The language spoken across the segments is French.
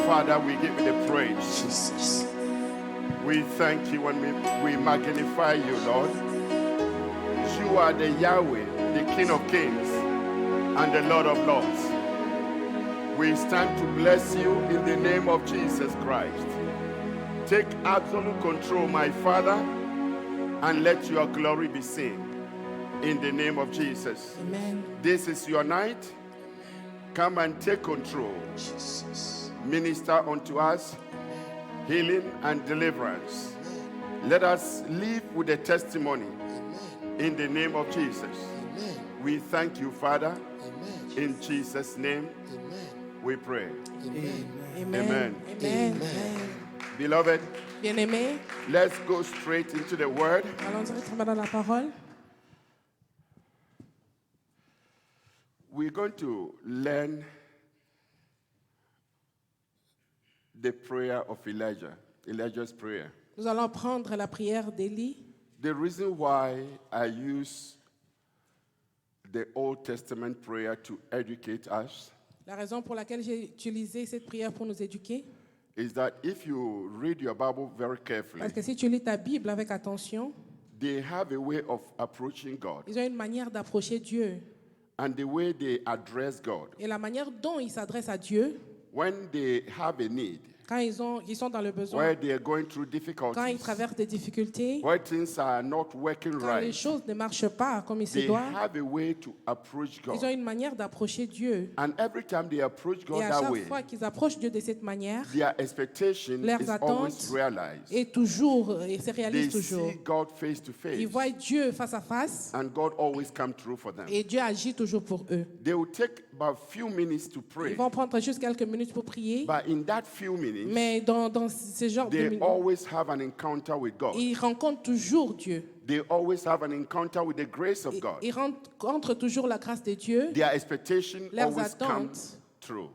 Father, we give you the praise. Jesus. We thank you and we magnify you, Lord. You are the Yahweh, the King of Kings and the Lord of Lords. We stand to bless you in the name of Jesus Christ. Take absolute control, my Father, and let your glory be seen in the name of Jesus. Amen. This is your night. Come and take control. Jesus. Minister unto us healing and deliverance. Let us live with a testimony in the name of Jesus. Amen. We thank you, Father. Amen. In Jesus' name Amen. we pray. Amen. Amen. Amen. Beloved, Bien-aimés, let's go straight into the word. allons directement dans la parole. We're going to learn the prayer of Elijah, Elijah's prayer. Nous allons prendre la prière d'Élie. The reason why I use the Old Testament prayer to educate us La raison pour laquelle j'ai utilisé cette prière pour nous éduquer, is that if you read your Bible very carefully, parce que si tu lis ta Bible avec attention, they have a way of approaching God ils ont une manière d'approcher Dieu. and the way they address God. Et la manière dont ils s'adressent à Dieu, When they have a need, quand ils sont dans le besoin, where they are going through quand ils difficulties, traversent des difficultés, where things are not working quand les right, choses ne marchent pas comme il se they doit, have a way to approach ils ont God. une manière d'approcher Dieu. And every time they approach God Et à that chaque way, fois qu'ils approchent Dieu de cette manière, their expectation leurs is always attentes realized. et se They réalisent toujours. see God face to face, Ils voient Dieu face à face and God always come through for them. et Dieu agit toujours pour eux. They will take about few minutes to Ils pray, vont prendre juste quelques minutes pour prier, but in that few minutes, mais dans ce genre de they minutes, always have an encounter with God. ils rencontrent toujours Dieu. They always have an encounter with the grace of God. Ils rencontrent toujours la grâce de Dieu, Their expectation leurs always comes attentes true.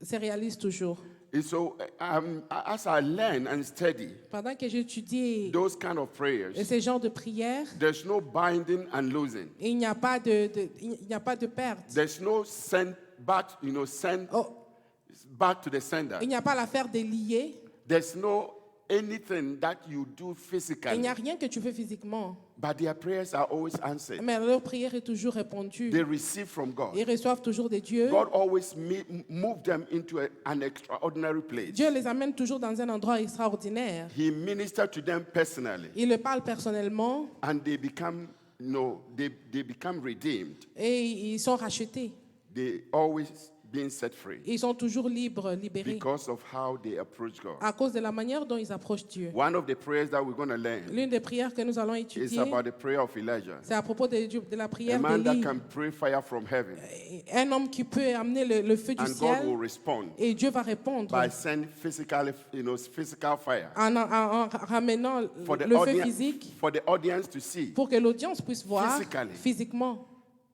se réalisent toujours. And so, as I learn and study Pendant que j'étudie those kind of prayers, ce genre de prière, there's no binding and losing. il n'y a pas de perte. There's no send back, send Oh, back to the sender. il n'y a pas l'affaire de lier. There's no anything that you do Il physically, n'y a rien que tu fais physiquement. but their prayers are always answered. Mais leur prière est toujours répondue. They receive from God. Ils reçoivent toujours de Dieu. God always move them into an extraordinary place. Dieu les amène toujours dans un endroit extraordinaire. He ministered to them personally, Il le parle personnellement and they become, they become redeemed. et ils sont rachetés. They always being set free Ils sont toujours libérés because of how they approach God. à cause de la manière dont ils approchent Dieu. One of the prayers that we're going to learn L'une des prières que nous allons is étudier, about the prayer of Elijah, c'est à propos de la a prière man that d'Élie. can pray fire from heaven, Un homme qui peut amener le feu du and God will ciel respond et Dieu va répondre by sending physical fire en ramenant for the le feu audience, physique for the audience to see. pour que l'audience puisse voir Physically. physiquement.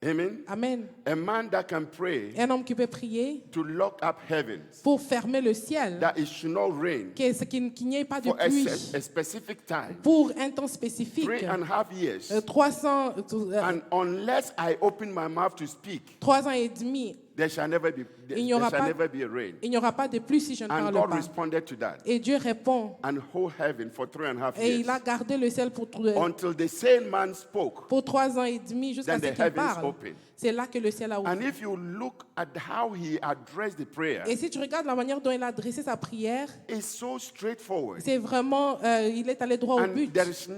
Amen. Amen. A man that can pray Un homme qui peut prier to lock up heavens, pour fermer le ciel, that it should not rain qu'il n'y ait pas de for pluie a specific time, pour un temps spécifique. 3.5 years. 300, And unless I open my mouth to speak, 3 ans et demi, there shall never be Il n'y aura pas- a rain. il n'y aura pas de pluie si je ne And parle God pas. responded to that Et Dieu répond. and hold heaven for 3.5 Et years il a gardé le ciel pour until the same man spoke. 3 ans et demi jusqu'à Then ce the qu'il heavens parle. opened. C'est là que le ciel a ouvert. And if you look at how he addressed the prayer, Et si tu regardes la manière dont il a adressé sa prière, it's so straightforward. c'est vraiment, il est allé droit au And but. there is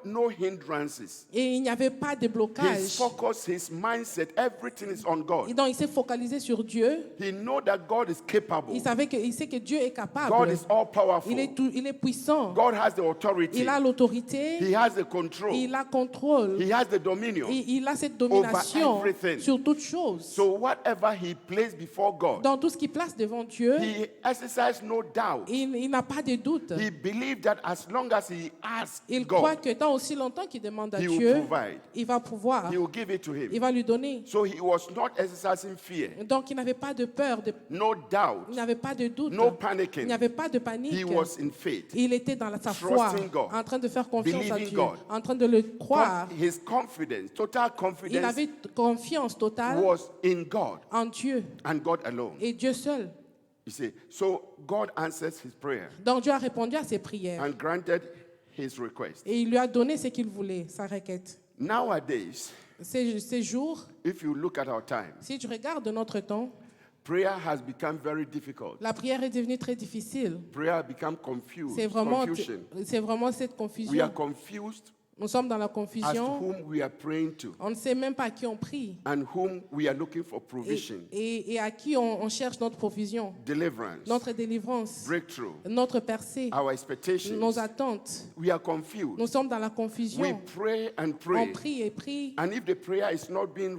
no hindrances. Et il n'y avait pas de His blocage. focus, his mindset, everything is on Et God. donc il s'est focalisé sur Dieu. He know that God is capable. Il sait que Dieu est capable. God is all powerful. Il est puissant. God has the authority. Il a l'autorité. He has the control. Il a contrôle. He has the dominion. Il a cette domination over everything. sur toutes choses. So whatever he placed before God, Dans tout ce qu'il place devant Dieu, he exercised no doubt. il n'a pas de doute. He believed that as long as he asks Il croit God, que tant aussi longtemps qu'il demande à He will Dieu, provide. il va pouvoir, he will give it to il him. va lui donner. So he was not exercising fear, Donc il n'avait pas de peur, no doubt, il n'avait pas de doute, no il panicking. n'y avait pas de panique. He was in faith. Il était dans sa foi, Trusting God. en train de faire confiance à Believing Dieu, God. en train de le croire. His confidence, total Il confidence, avait confiance totale was in God en Dieu and God alone. et Dieu seul. You see, so God answers his prayer Donc Dieu a répondu à ses prières and granted his request. et il lui a donné ce qu'il voulait, sa requête. Nowadays, Ces jours, if you look at our time, si tu regardes notre temps, prayer has become very difficult. la prière est devenue très difficile. Prayer has become confused. C'est vraiment cette We are confusion. confused Nous sommes dans la as to confusion. whom we are praying to On ne sait même pas à qui on prie and whom we are looking for provision, et à qui on cherche notre provision, deliverance, notre délivrance, breakthrough, notre percée, our expectations. nos attentes. We are confused. Nous sommes dans la We confusion. pray and On pray. prie et prie. And if the prayer is not being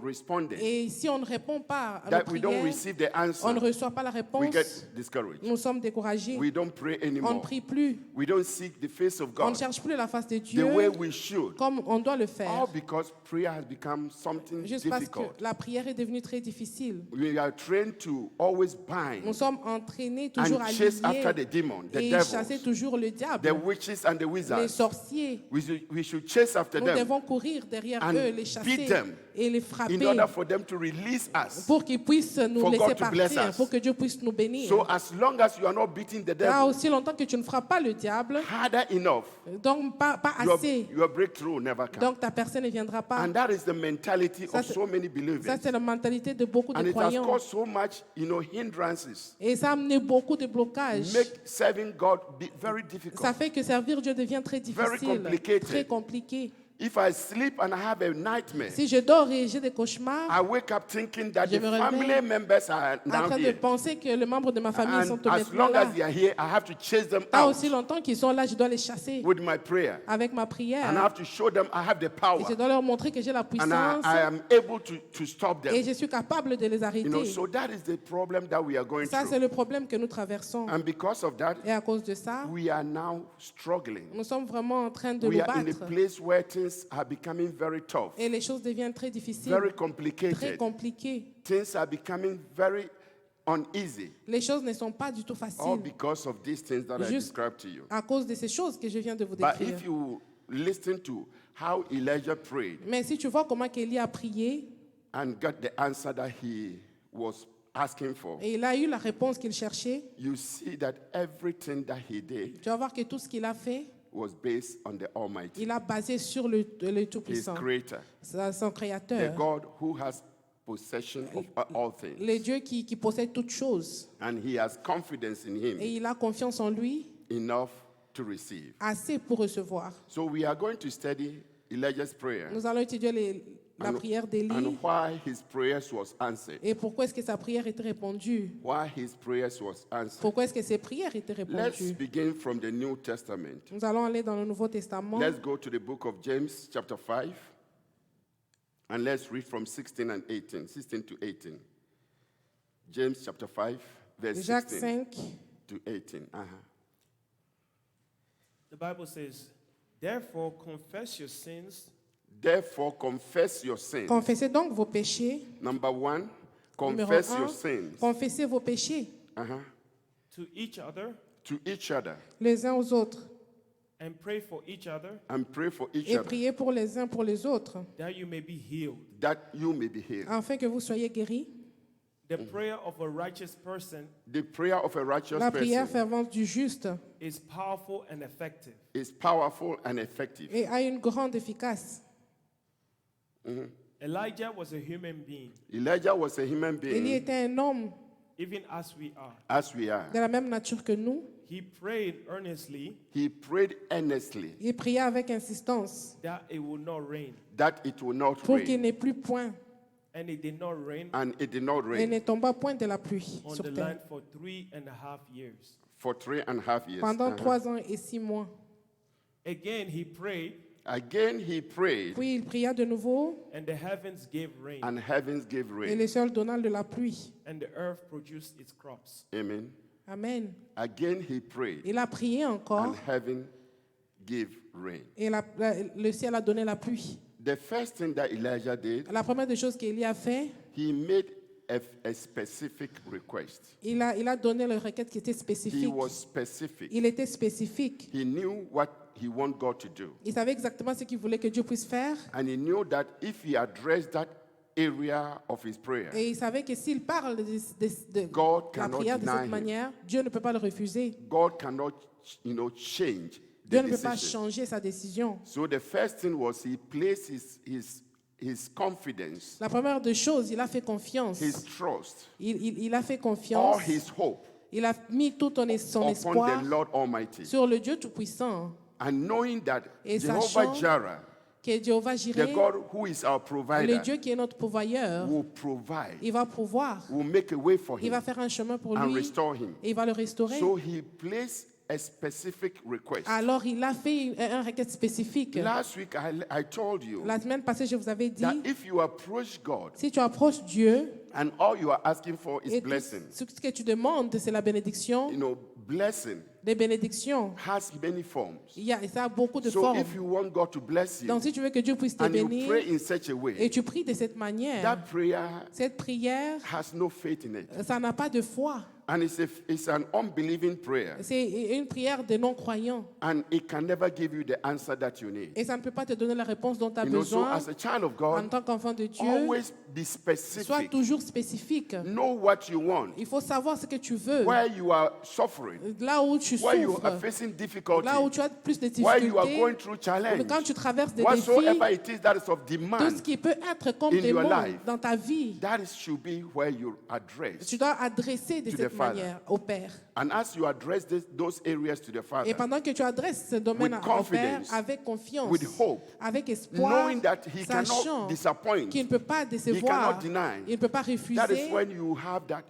responded, Et si on ne répond pas à nos that we don't prières, receive the on ne answer, reçoit pas la we réponse, get discouraged. nous sommes découragés. We don't pray On ne anymore. prie plus. We don't seek the face of On ne God cherche plus la face de the Dieu way we should. comme on doit le All faire. because prayer has become something Juste parce que difficult. la prière est devenue très difficile. We are trained to always Nous bind sommes entraînés toujours and à chase after the lier demon, the et chasser devils, toujours le diable, the witches and the les wizards. sorciers. We should chase after Nous them devons courir derrière and eux, les beat chasser them et les in frapper order for them to release us. pour qu'ils puissent nous for laisser God to bless partir, us. pour que Dieu puisse nous bénir. So as long as you are not beating the Là, devil aussi longtemps que tu ne frappes pas le diable, harder enough, donc pas assez, your breakthrough will never come. donc ta personne ne viendra pas. And that is the mentality Ça, of c'est- so many believers. Ça, c'est la mentalité de beaucoup And de it has croyants. caused so much, hindrances. Et ça a amené beaucoup de blocages. Make serving God very difficult. Ça fait que servir Dieu devient très Very difficile, complicated. très compliqué. If I sleep and I have a nightmare, Si je dors et j'ai des cauchemars, I wake up thinking that Je the me réveille family members are en now train de here. penser que les membres de ma famille sont And as maintenant long là. as they are here, I have to chase them Pas out aussi longtemps qu'ils sont là, je dois les chasser with my prayer. avec ma And I prière. have to show them I have the Et power. je dois leur montrer que j'ai la And puissance I am able to stop et them. je suis capable de les arrêter. So that is the problem that we are going Ça, c'est through. le problème que nous traversons. And because of that, Et à cause de ça, we are now struggling. nous sommes vraiment en train de We nous are in a battre. place where things are becoming very tough, Et les choses deviennent très difficiles, very très complicated. compliquées. Things are becoming very uneasy. Les choses ne sont pas du tout All faciles because of these things that I Juste- described to you. à cause de ces choses que je viens de vous But décrire. if you listen to how Elijah prayed Mais si tu vois comment Élie a prié and got the answer that he was asking for, et il a eu la réponse qu'il cherchait, you see that everything that he did tu vas voir que tout ce qu'il a fait, was based on the Almighty, il a basé sur le his Tout-Puissant, creator, son the Créateur, God who has possession of all things. le Dieu qui possède toutes choses. And he has confidence in him Et il a confiance en lui enough to receive. assez pour recevoir. So we are going to study Elijah's prayer Nous allons étudier la and, prière and d'Élie why his prayers was answered. et pourquoi est-ce que sa prière était répondue. Why his prayers was answered. Pourquoi est-ce que ses prières étaient Let's répondues. begin from the New Testament. Nous allons aller dans le Nouveau Testament. Let's go to the book of James, chapter 5, and let's read from 16 and 18, 16 to 18. James chapter 5, verse Jacques 16 5, to 18. The Bible says, therefore confess your sins Therefore, confess your sins. confessez donc vos péchés. Number one, Numéro confess 1, your sins confessez vos péchés to each other to each other les uns aux autres and pray for each other and pray for each et other priez pour les uns pour les autres, that you may be healed. that you may be healed. afin que vous soyez guéris. The prayer of a righteous person The prayer of a righteous La prière person fervente du juste is powerful and effective. is powerful and effective. et a une grande efficace. Elijah was a human being, Elijah was a human Élie being, était un homme even as we are. as we are. de la même nature que nous. He prayed earnestly He prayed earnestly Il pria avec insistance that it would not rain, that it will not pour qu'il rain, n'ait plus point and it did not rain and it did not et rain ne tomba point de la pluie on sur the terre land for 3.5 years. for 3.5 years. pendant 3 ans et 6 mois. Again, he prayed, Again he prayed, Puis il pria de nouveau and the heavens gave rain, and heavens gave et rain. le ciel donna de la pluie. and the earth produced its crops. Amen. Amen. Again he prayed, Il a prié and encore heaven gave rain. et le ciel a donné la pluie. The first thing that Elijah did, La première des choses qu'Élie a fait, he made a specific request. il a donné la requête qui était He spécifique. was specific. Il était spécifique. He knew what he wanted God to do. Il savait exactement ce qu'il voulait que Dieu puisse faire. And he knew that if he addressed that area of his prayer, Et il savait que s'il parle de God la cannot prière de deny cette him. manière, Dieu ne peut pas le refuser. God cannot, change the Dieu ne peut pas decision. changer sa décision. So the first thing was he placed his confidence, La première des choses, il a fait confiance. his trust, Il a fait all confiance. his hope Il a mis tout son upon espoir the Lord Almighty. sur le Dieu Tout-Puissant. And knowing that Et Jehovah sachant Jireh, que Jéhovah the Jireh, God who is our le provider, Dieu qui est notre pourvoyeur, will provide, il va pouvoir. will make a way for Il him va faire un chemin pour and lui restore him. et il va le restaurer. So he placed a specific request. Alors, il a fait un requête spécifique. Last week I told you La semaine passée, je vous avais dit, that if you approach God si tu approches Dieu and all you are asking for is et tout blessing, ce que tu demandes, c'est la bénédiction, blessing les bénédictions, has many forms. ça a beaucoup de So formes. if you want God to bless you Donc, si tu veux que Dieu puisse te and you bénir pray in such a et way, tu pries de cette manière, that prayer cette prière, has no faith in it. ça n'a pas de foi. And it's an unbelieving prayer. C'est une prière de non-croyants. And it can never give you the answer that you need. Et ça ne peut pas te donner la réponse dont tu as So besoin. as a child of En God, tant qu'enfant de Dieu, always be sois specific. toujours spécifique. Know what you want. Il faut savoir ce que tu veux. Where you are suffering. Là où tu Where you are souffres, facing difficulty. là où tu as plus de Where you are going difficultés, through challenge. quand tu traverses des Whatsoever défis, it is that is of tout demand, ce qui peut être comme in des your mots life, dans ta vie, should be where you address. tu dois adresser de to cette the Father. manière au Père. And as you address those areas to the Et Father, pendant que tu adresses ce domaine With au Père confidence, avec confiance, with hope, avec espoir, knowing that He sachant cannot disappoint, qu'il ne peut pas He décevoir, cannot deny, il ne peut pas that is refuser, when you have that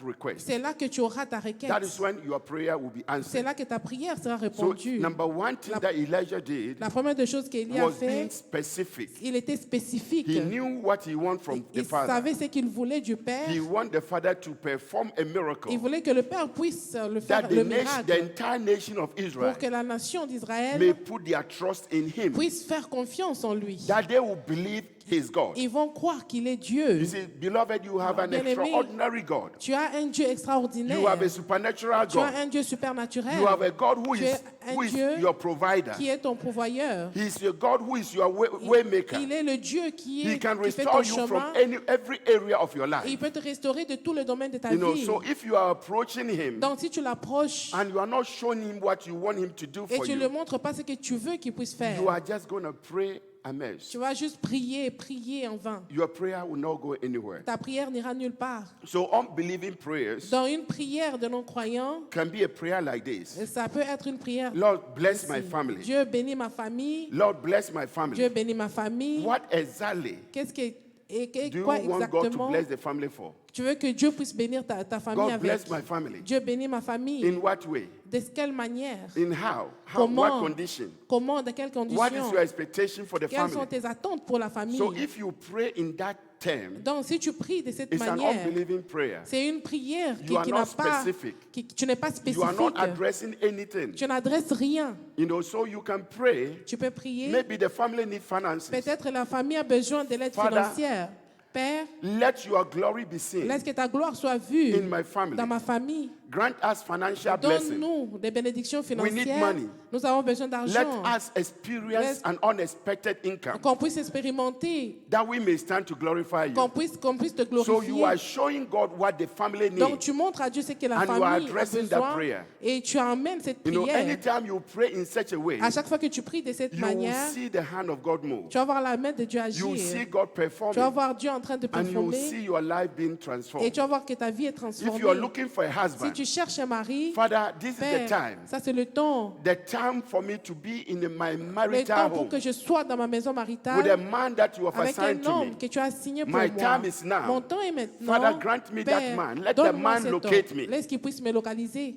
request. c'est là que tu auras ta That requête. is when your prayer will be C'est answered. là que ta prière sera So, répondue. number one thing that Elijah did La première des choses qu'Élie a was being fait, specific. il était spécifique. He knew what he wanted from the Il Father. savait ce qu'il voulait du Père. He wanted the Father to perform a miracle Il voulait que le Père puisse le faire, that le the miracle, entire nation of Israel pour que la nation may d'Israël put their trust in Him, puisse faire confiance en lui. that they will believe He's God. Ils vont croire qu'il est Dieu. You see, beloved, you have an Bien-aimé, extraordinary God. Tu as un Dieu extraordinaire. You have a supernatural Tu as God. un Dieu supernaturel You have a God who Tu is, es un who is Dieu your provider. qui est ton pourvoyeur. He's your God who is your way maker. Il est le Dieu qui He can fait ton restore you from chemin. every area of your Il life. peut te restaurer de tout le domaine de ta vie. So if you are approaching Him Donc si tu l'approches and you are not showing Him what you want Him to do et for tu ne you, montres pas ce que tu veux qu'il puisse faire, you are just going to pray amiss. tu vas juste prier, prier en vain. Your prayer will not go anywhere. Ta prière n'ira nulle part. So unbelieving prayers Dans une prière de non-croyants, can be a prayer like this. ça peut être une prière. Lord, bless my ainsi. family. Dieu bénit ma famille. Lord, bless my Dieu family. bénit ma famille. What exactly Qu'est-ce que et do you quoi want God to exactement bless the family for? tu veux que Dieu puisse bénir ta famille God avec? bless my family. Dieu bénit ma famille. In what way? De quelle manière? In how? Comment? What condition? Comment? Dans quelles What is conditions? your expectation for the Quelles sont family? tes attentes pour la famille? So if you pray in that term, Donc, si tu pries de cette it's an manière, unbelieving prayer. c'est une prière You are qui not n'a pas, specific. tu n'es pas You are not spécifique. addressing anything. Tu n'adresses rien. So you can pray. Tu peux prier. Maybe the family needs finances. Peut-être la famille a besoin de l'aide Father, financière. Père, Let your glory be seen laisse que ta gloire soit vue in my family. dans ma famille. Grant us financial blessing. Donne-nous des bénédictions need financières. money. Nous avons besoin Let d'argent. us experience Let's- an unexpected income Qu'on puisse expérimenter, that we may stand to glorify you. qu'on puisse te So you glorifier. are showing God what the family Donc needs. tu montres à Dieu ce que la And you are famille a addressing that besoin prayer. et tu emmènes cette prière. Anytime you pray in such a way, À chaque fois que tu pries de cette you will manière, see the hand of God move. tu vas voir la main de Dieu You will see agir. God Tu vas performing. voir Dieu en train de And you will performer see your life being et transformed. tu vas voir que ta vie est If you are transformée. looking for a Si husband, tu cherches un mari, Father, this is the Père, time. ça c'est le temps. The time for me to be in my Le marital temps pour home que je sois dans ma maison with a maritale man that you have avec assigned un to me. homme que tu as signé pour My moi. time is now. Mon temps est maintenant. Father, grant me that Père, man. Let the donne-moi man cet locate homme. me. Laisse qu'il puisse me localiser.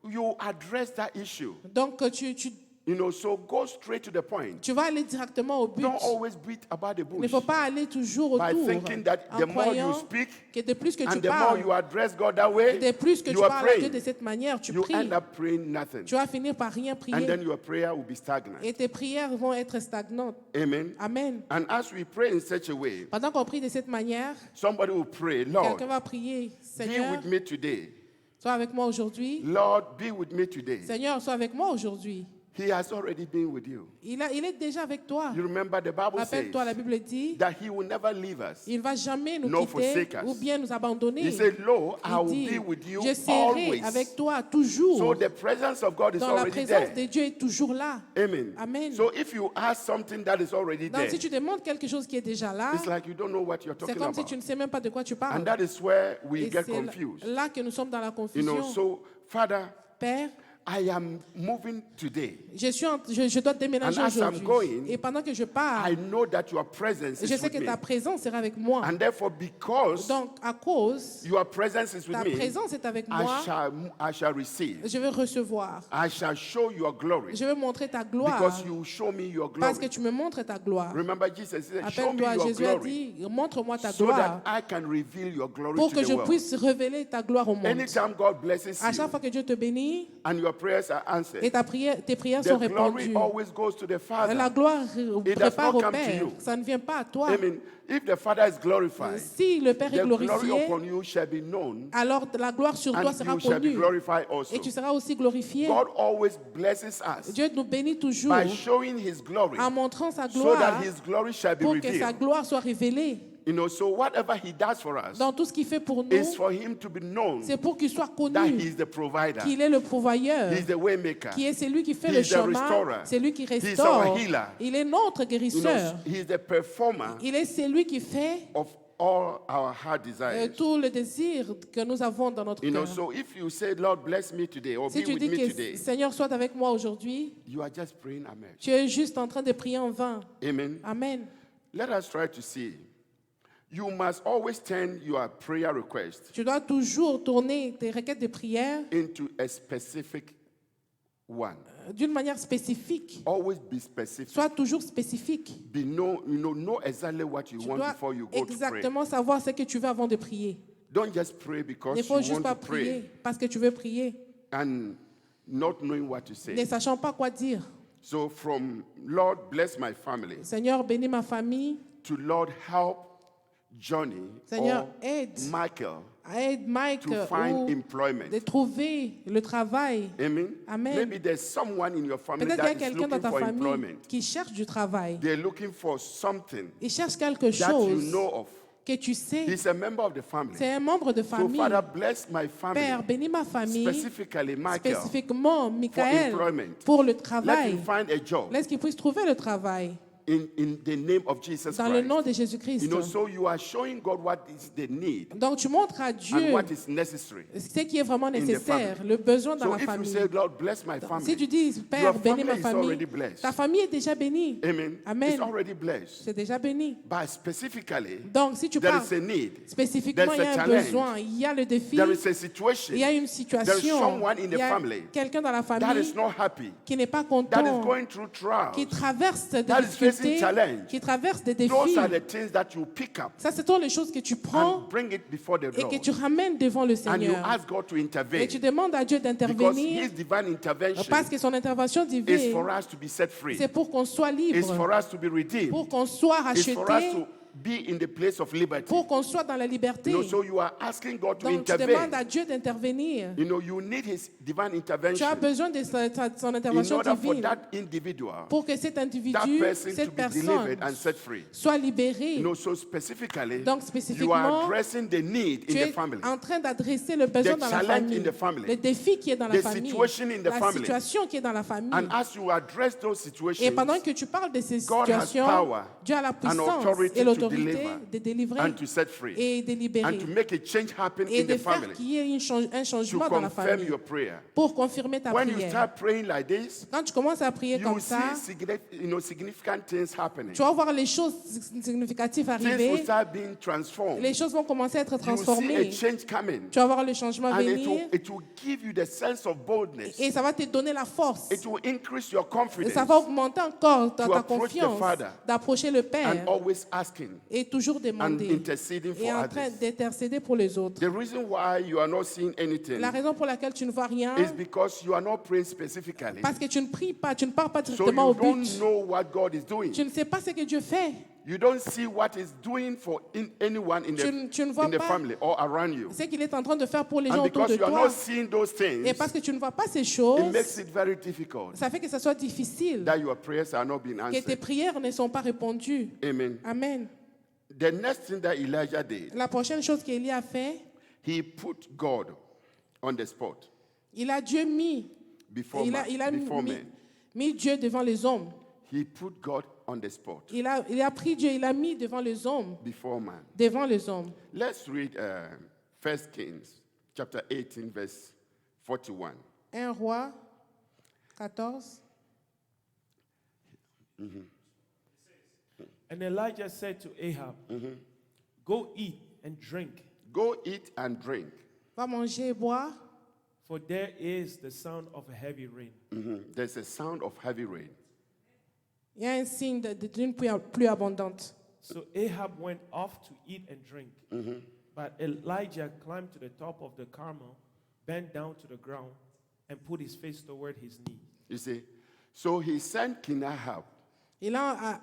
You address that issue. Donc So go straight to the point. tu vas aller directement au but. Don't always beat about the Il ne bush. faut pas aller toujours By autour thinking that en the more croyant you speak que de plus que tu and the more parles, you address God that way, de plus que tu you are parles à Dieu praying. de cette manière, tu You pries. end up praying nothing. Tu vas finir par rien And prier. then your prayer will be stagnant. Et tes prières vont être stagnantes. Amen. Amen. And as we pray in such a way, Pendant qu'on prie de cette manière, somebody will pray, Lord, quelqu'un va prier. be Seigneur, with me today. sois avec moi aujourd'hui. Lord, be with me today. Seigneur, sois avec moi aujourd'hui. He has already been with you. Il est déjà avec toi. You remember the Bible Rappelle-toi, la says Bible dit, that he will never leave us. il ne va jamais nous nor quitter forsake us. ou bien nous abandonner. He said, Lo, I Il will dit, be with you je serai always. avec toi toujours. So the presence of God is Donc la already présence there. de Dieu est toujours là. Amen. Amen. So if you ask something that is already Donc there, si tu demandes quelque chose qui est déjà là, it's like you don't know what you're c'est talking comme si about. tu ne sais même pas de quoi tu parles. And that is where we Et get c'est confused. là que nous sommes dans la You confusion. know, so Father, Père, I am moving today. je dois déménager And as I'm aujourd'hui. going, Et pendant que je pars, I know that your presence je is sais with que me. ta présence sera avec moi. And therefore, because Donc, à cause, your presence is with ta me, présence est avec moi, I shall receive. je vais recevoir. I shall show your glory. Je vais montrer ta gloire. Because you show me your Parce glory. que tu me montres ta gloire. Remember, Jesus said, show me Rappelle-toi, your Jésus a glory. dit, montre-moi ta So that gloire I can reveal your glory pour to que the je world. puisse révéler ta gloire au monde. Anytime God blesses À chaque you fois que Dieu te bénit and your prayers are answered, et tes prières the sont glory répondues, always goes to the la Father. gloire does prépare not au come to Père. you. Ça ne vient pas à toi. I mean, if the Father is glorified, Si le Père est the glory glorifié, upon you shall be known, alors la gloire sur toi and sera you shall be connue. glorified also. Et tu seras aussi glorifié. God always blesses us Dieu nous bénit toujours by showing His glory, en montrant sa so gloire that His glory shall be pour que sa revealed. gloire soit révélée. You know, so whatever He does for us Dans tout ce qu'il fait pour nous, is for Him to be known c'est pour qu'il soit that connu He is the provider, qu'il est le pourvoyeur, He is the waymaker, qui est celui qui fait He le is the chemin, restorer. c'est lui qui He is restaure. our healer. Il est notre you guérisseur. know, He is the performer Il est celui qui fait of all our heart desires. tout le désir que nous avons dans notre You know, cœur. so if you say, Lord, bless me today, or Si be tu with dis me que today, Seigneur soit avec moi aujourd'hui, you are just praying amen. tu es juste en train de prier en vain. Amen. Amen. Let us try to see. You must always turn your prayer request Tu dois toujours tourner tes requêtes de prière into a specific one. d'une manière spécifique. Always be specific. Sois toujours spécifique. Know exactly what you Tu want dois before you go to pray. exactement savoir ce que tu veux avant de prier. Don't just pray Il because ne you faut juste want pas to prier pray parce que tu veux prier, and not knowing what to ne say. sachant pas quoi dire. So from Lord, bless my family, Seigneur, bénis ma famille. to Lord, help Johnny Seigneur, or aide. Michael Aide Mike to find ou employment. de trouver le travail. Amen. Amen. Maybe there's someone in your family Peut-être qu'il y a that is quelqu'un dans looking ta for famille employment. qui cherche du travail. They're looking for something Il cherche quelque that you chose know of. que tu sais. He's a member of the family. C'est un membre de So, famille. Father, bless my family, Père, bénis ma famille, specifically Michael, spécifiquement Michael, employment. pour le Let travail. him find a job Laisse qu'il puisse trouver le travail in the name of Jesus dans le nom Christ. de Jésus-Christ. You know, so you are showing God what is the need Donc tu montres à and Dieu what is necessary. ce qui est vraiment the nécessaire, family. le besoin dans So la if you famille. say, Lord, bless my Si family, tu dis, Père, your bénis family ma is famille, already blessed. ta famille est déjà bénie. Amen. Amen. It's already blessed. C'est déjà béni. But specifically, Donc si tu there parles is a need. spécifiquement, il y There's a a un challenge. besoin, il y a le défi, There is a situation il y a une There is situation, someone in the il y a family quelqu'un dans la that famille is not happy, qui n'est pas that is content, going through qui trials. traverse des that is facing difficultés, challenge. qui traverse des défis. Those are the things that you pick up Ça, ce sont les choses que tu prends and bring it before the et Lord. que tu ramènes devant le And you Seigneur. ask God to Et intervene. tu demandes à Dieu Because d'intervenir His divine intervention parce que son intervention is divine, for us to be set free. c'est pour qu'on soit It's for libre, us to be redeemed. pour qu'on soit It's for us racheté, to be in the place of liberty. pour qu'on soit dans la liberté. You know, so you are asking God to Donc tu demandes intervene. à Dieu d'intervenir. You know, you need His divine Tu as intervention besoin de son in intervention order for divine that individual, pour que cet that individu, person to cette be personne delivered and set free. soit libérée. You know, so specifically, Donc you spécifiquement, are addressing the need tu in the es family. en train d'adresser le besoin The dans la challenge famille, in the family. le défi qui est dans la The famille, situation in the la family. situation qui est dans la famille. And as you address those Et situations pendant que tu parles de ces God has situations, power Dieu a la and puissance authority et to l'autorité deliver de délivrer and to set free et de libérer and to make a change happen et in de the faire family qu'il y ait un to changement dans la confirm famille your prayer. pour confirmer ta When you prière. start praying like this, Quand tu commences à prier you comme will see ça, significant things happening. tu vas voir les choses significatives Things will arriver, start being transformed. les choses vont commencer à être You will see a transformées. change coming. Tu vas voir le changement And venir it will give you the sense of boldness. et ça va te donner la force. It will increase your Et confidence ça va augmenter encore to ta approach the confiance Father d'approcher le Père and always asking et toujours and demander interceding et for en train others. d'intercéder pour les autres. The reason why you are not seeing anything La raison pour laquelle tu ne vois rien, is because you are not praying specifically. parce que tu ne pries pas, tu ne pars pas So directement au you don't but. know what God is doing. Tu ne sais pas ce que Dieu fait. You don't see what he's doing for anyone in Tu ne vois the pas family or around you. ce qu'il est en train de faire pour les And gens autour because de you are toi. not seeing those things, Et parce que tu ne vois pas ces it choses, makes it very difficult ça fait que ça soit difficile, that your prayers are not being que tes answered. prières ne sont pas répondues. Amen. Amen. The next thing that Elijah did, La prochaine chose qu'Élie a fait, he put God on the spot il a Dieu mis, before il a before mis, men. mis Dieu devant les hommes. He put God on the spot Il a pris Dieu, il l'a mis devant les hommes. before man. Devant les hommes. Let's read 1 Kings chapter 18 verse 41. 1 Roi 14. And Elijah said to Ahab, Go eat and drink, Go eat and drink. Va manger et boire, for there is the sound of a heavy rain. There's a sound of heavy rain. il y a un signe d'une pluie abondante. So Ahab went off to eat and drink. But Elijah climbed to the top of the Carmel, bent down to the ground, and put his face toward his knee. You see? So he sent King Ahab Il a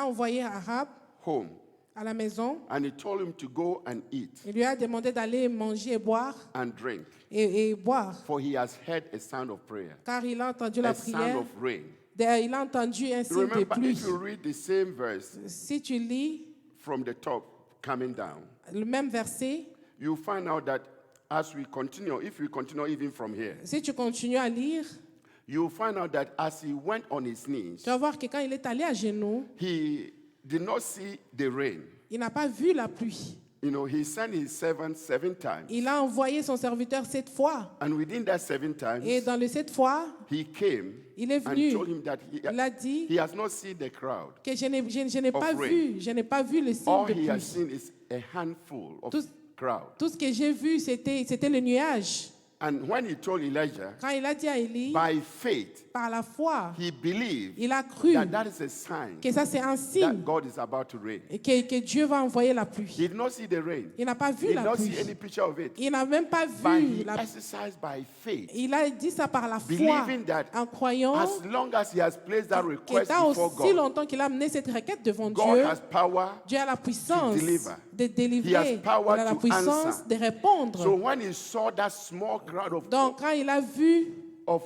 envoyé Ahab home à la maison. and he told him to go and eat Il lui a demandé d'aller manger et boire and drink, et boire, for he has heard a sound of prayer, car il a entendu la a sound prière. of rain. Il a entendu un signe de Remember, pluie. if you read the same verse Si tu lis from the top coming down, le même verset, you find out that as we continue, if we continue even from here, si tu continues à lire, you'll find out that as he went on his knees, tu vas voir que quand il est allé à genoux, he did not see the rain. il n'a pas vu la pluie. You know, he sent his servant 7 times. Il a envoyé son serviteur 7 fois. And within that 7 times, Et dans les 7 fois, he came il est and venu. told him that Il a dit he has not seen the crowd. que je n'ai pas rain. vu, je n'ai pas vu le signe All de he has pluie. seen is a handful of Tout- crowd. Tout ce que j'ai vu, c'était le nuage. And when he told Elijah, Quand il a dit à Élie, by faith, par la foi, he believed il a cru that is a sign que ça c'est un that signe God is about to rain. et que Dieu va envoyer la He pluie. did not see the rain. Il n'a pas He vu did la not see pluie. any picture of it. Il n'a même pas But vu he la pluie. exercised by faith, Il a dit ça par la foi, believing that en croyant as long as he has placed that que request tant before aussi God, longtemps qu'il a amené cette requête devant God Dieu, has power. Dieu a la puissance deliver. de He délivrer, has il power a la to puissance answer. de répondre. So when he saw that small crowd Donc quand il a vu, of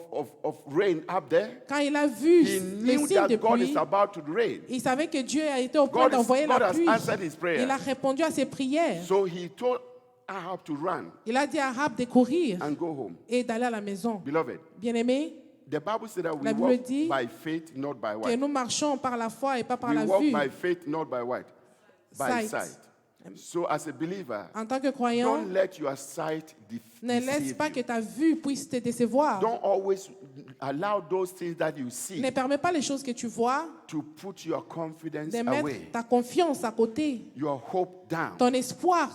rain up there, quand il a vu he le knew signe de that God pluie, is about to rain. il savait que Dieu a été au point d'envoyer God la has pluie. answered his prayer. Il a répondu à ses prières. So he told Ahab to run Il a dit à Ahab de courir and go home. et d'aller à la maison. Beloved, Bien-aimé, the Bible said that we La Bible walk dit by faith, not by que what? nous marchons par la foi et pas par We la walk vue. by faith, not by what? By Sight. sight. So as a believer, En tant que croyant, don't let your sight ne laisse deceive pas you. que ta vue puisse te décevoir. Don't always allow those things that you see Ne permets pas les choses que tu vois to put your confidence de mettre away, ta confiance à côté, your hope down. ton espoir.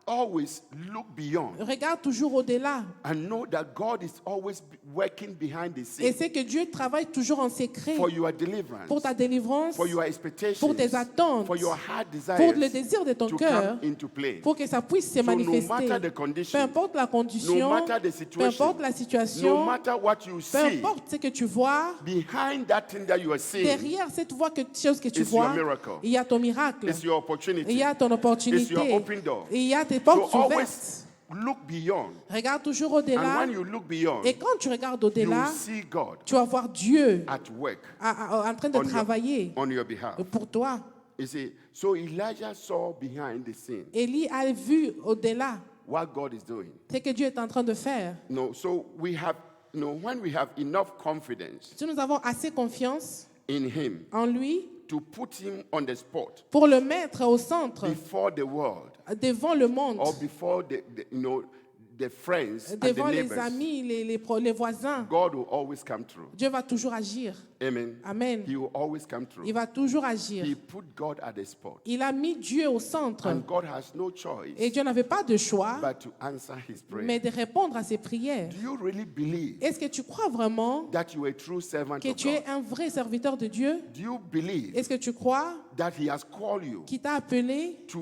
Always look beyond Regarde toujours au-delà and know that God is always working behind the et scenes c'est que Dieu travaille toujours en secret for your deliverance, pour ta délivrance, for your expectations, pour tes attentes, for your heart pour le desires désir de ton to cœur, come into play. pour que ça puisse se So no manifester. matter the Peu condition, importe la condition, no matter the peu situation, importe la no situation, matter what you peu see, importe ce que tu vois, behind that thing that you are seeing derrière cette chose que tu is your vois, miracle. il y a ton miracle, It's your il opportunity. y a ton It's opportunité, your open door. il y a tes So portes always ouvertes. look beyond. Regarde toujours And au-delà. when you look beyond, Et quand tu regardes you au-delà, will see God tu vas voir Dieu at work en train de on travailler your behalf. pour toi. You see, so Elijah saw behind the scene Élie a vu au-delà what God is doing. ce que Dieu est en train de faire. No, so we have, when we have enough confidence Si nous avons assez confiance in Him en lui to put Him on the spot pour le mettre au centre, before the world devant le monde, or before the friends and the devant les neighbors, amis, les voisins, God will always come through. Dieu va toujours agir. Amen. Amen. He will always come through. Il va toujours agir. He put God at the spot. Il a mis Dieu au centre. And God has no choice Et Dieu n'avait pas de choix, but to answer His prayer. mais de répondre à ses prières. Do you really believe Est-ce que tu crois vraiment that you are a true servant que of tu God? es un vrai serviteur de Dieu? Do you believe Est-ce que tu crois that He has called you qu'il t'a appelé to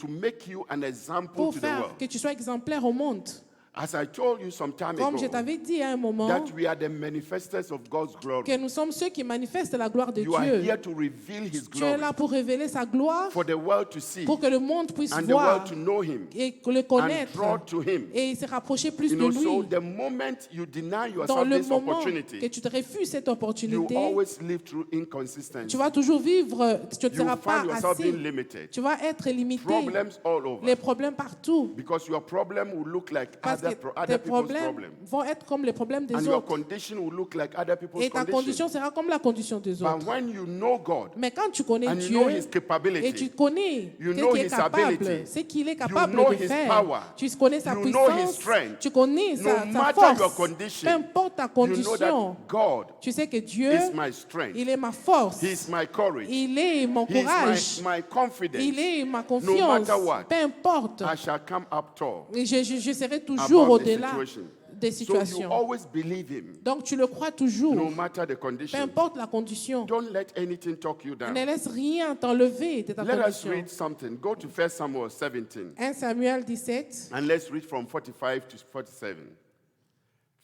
make you an example pour to the faire world? que tu sois exemplaire au monde? As I told you some time Comme je ago, t'avais dit à un moment, that we are the manifestors of God's glory. que nous sommes ceux qui manifestent la gloire de You are Dieu. here to reveal His Tu es glory là pour révéler sa gloire, for the world to see pour que le monde puisse and the voir world to know Him et le and connaître draw to Him. et se rapprocher plus You de know, so lui. the moment you deny Dans yourself le this moment que opportunity, tu te refuses cette you opportunité, always live through inconsistency. tu vas toujours vivre, tu ne You seras pas find yourself assez. being limited. Tu vas être limité. Problems all over. Les problèmes partout. Because your problem will look like Parce other, que other tes people's problèmes problem. vont être comme les problèmes des And your autres. condition will look like other people's Et ta condition. condition sera comme la condition des autres. But when you know God Mais quand tu connais and you Dieu know His et tu capability, connais you ce know qu'il est His capable, ability, ce qu'il est you capable know de His faire, power, tu connais sa you know His puissance, strength, tu connais no sa matter force, your condition, peu importe ta you know condition, that God tu sais que Dieu, is my strength. il est ma force, He is my courage. il est mon He is courage, my confidence. il est ma No confiance, matter what, peu importe. I shall come up tall Et je serai toujours above the au-delà situation. des So you situations. always believe Him, Donc tu le crois toujours, no matter the peu condition. importe la condition. Don't let anything talk you Ne down. laisse rien t'enlever de ta Let us condition. read something. Go to 1 Samuel 17 1 Samuel 17, and let's read from 45 to 47.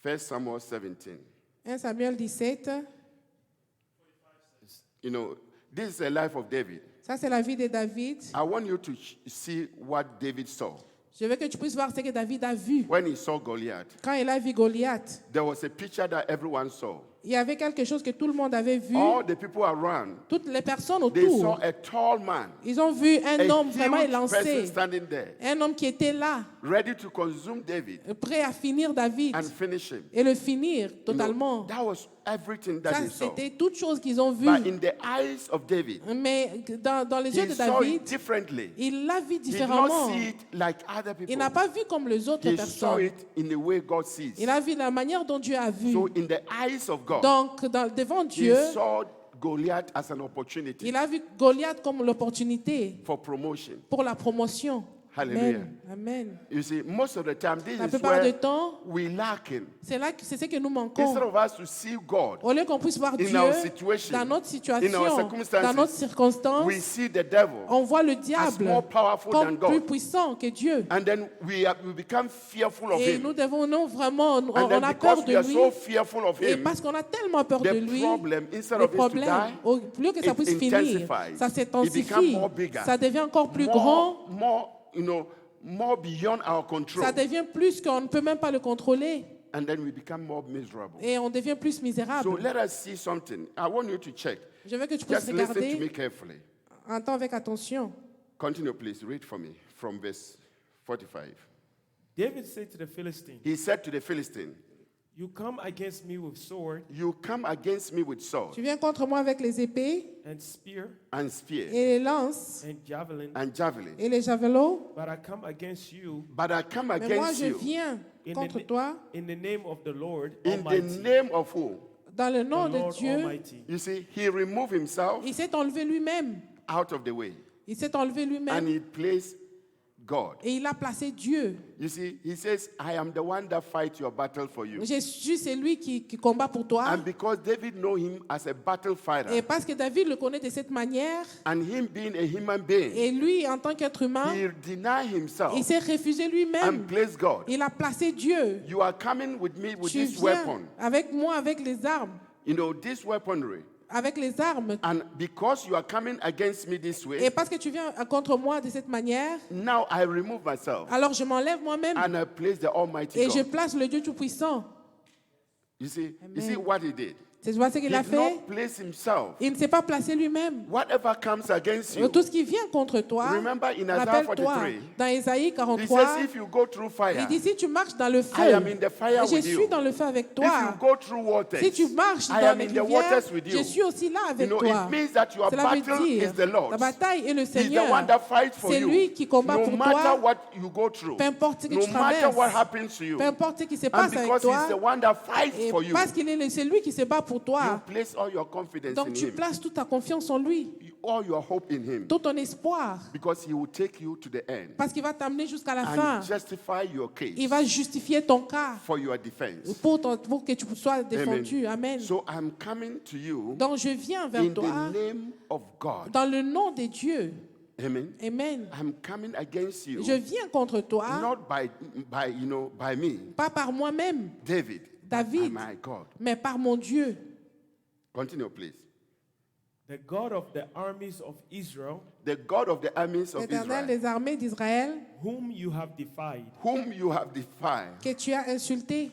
1 Samuel 17. 1 Samuel 17, You know, this is the life of David. ça c'est la vie de David. I want you to see what David saw. Je veux que tu puisses voir ce que David a vu. When he saw Goliath, Quand il a vu Goliath, there was a picture that everyone saw. il y avait quelque chose que tout le monde avait vu. All the people around, Toutes les personnes they saw autour, a tall man, ils ont vu un a homme vraiment huge person élancé. standing there, Un homme qui était là, ready to consume David prêt à finir David and finish him. et le finir You know, totalement. that was everything that Ça, he saw. c'était toutes choses qu'ils ont vues. But in the eyes of David, Mais dans les yeux he de saw it David, differently. il l'a vu He did différemment. not see it like other Il people. n'a pas vu comme les autres He saw personnes. it in the way God sees. Il a vu la manière dont Dieu a vu. So in the eyes of God, Donc, devant he Dieu, saw Goliath as an opportunity il a vu Goliath comme l'opportunité for promotion. pour la promotion. Hallelujah. Amen. Amen. You see, most of the time, this La is plupart du where temps, we lacking. c'est ce que nous manquons. Instead of us to see God Au lieu qu'on puisse voir in Dieu our situation, dans notre in our situation, circumstances, dans notre circonstance, we see the devil on voit le as diable more powerful than comme plus God. puissant que Dieu. And then we become fearful of Et him. nous devons vraiment, And on then a peur because we de are lui. so fearful of Et him, parce qu'on a tellement peur de the lui, problem, instead le of it to problème, die, au lieu que ça it puisse finir, intensifies. ça It s'intensifie, becomes more bigger. ça devient encore plus grand, more beyond our control. ça devient plus qu'on ne peut même pas le contrôler. And then we become more miserable. Et on devient plus misérable. So let us see something. I want you to check. Je veux que tu puisses Just listen to me regarder, carefully. entends avec attention. Continue, please. Read for me from verse 45. David said to the Philistine, He said to the Philistine, "You come against me with sword "You come against me with sword Tu viens contre moi avec les épées and spear and spear et les lances and javelin, and javelin, et les javelots, but I come against you but I come mais moi against je you viens in contre the, toi in the name of the Lord in the Almighty." name of who?" dans le The nom de Lord Dieu. Almighty. You see, he removed himself Il s'est enlevé lui-même. out of the way Il s'est enlevé and lui-même he placed God. et il a placé Dieu. You see, he says, "I am the one that fights your battle for you." Jésus, c'est lui qui combat pour toi. And because David know him as a battle fighter, Et parce que David le connaît de cette manière, and him being a human being, et lui, en tant qu'être humain, he denied himself il s'est refusé and lui-même. placed God. Il a placé Dieu. You are coming with me with Tu this viens weapon. avec moi, avec les armes. You know, this weaponry. Avec les armes. And because you are coming against me this Et way, parce que tu viens contre moi de cette manière, now I remove myself alors je m'enlève moi-même and I place the Almighty et je God. place le Dieu Tout-Puissant. You see Amen. what he did? C'est ce He qu'il a did fait. not place himself. Il ne s'est pas placé lui-même. Whatever comes against you, Tout ce qui vient contre toi, remember in Isaiah rappelle-toi, 43, dans Isaïe he 43, says, if you go through fire, il dit si tu marches dans le I feu, am in the fire je with suis you. dans le feu avec If toi. you go through waters, Si tu marches I dans am les in the rivières, waters with je you. suis aussi là You avec know, toi. it means that your Cela veut battle dire, is the Lord's. la bataille est le He's the Seigneur. one that fights for C'est you. lui qui combat No pour matter toi. what you go through, Peu importe ce que no tu matter traverses, what happens to you, peu importe ce qui se and passe avec because toi, he's the one that fights et for you, parce qu'il est c'est lui qui se bat pour you toi, place all your confidence donc in tu him, places toute ta confiance en lui, all your hope in him, tout ton espoir, because he will take you to the end parce qu'il va t'amener jusqu'à la fin. and justify your case Il va justifier ton cas for your defense. pour que tu sois défendu. Amen. So I'm coming to you Donc je viens vers in toi the name of God. dans le nom de Dieu. Amen. Amen. I'm coming against you. Je viens contre toi, Not by me, pas par moi-même, David. David, By my God. mais par mon Dieu. Continue, please. The God of the armies of Israel, The God of the armies of L'Éternel Israel, des armées d'Israël, whom you have defied, whom you have defied. que tu as insulté.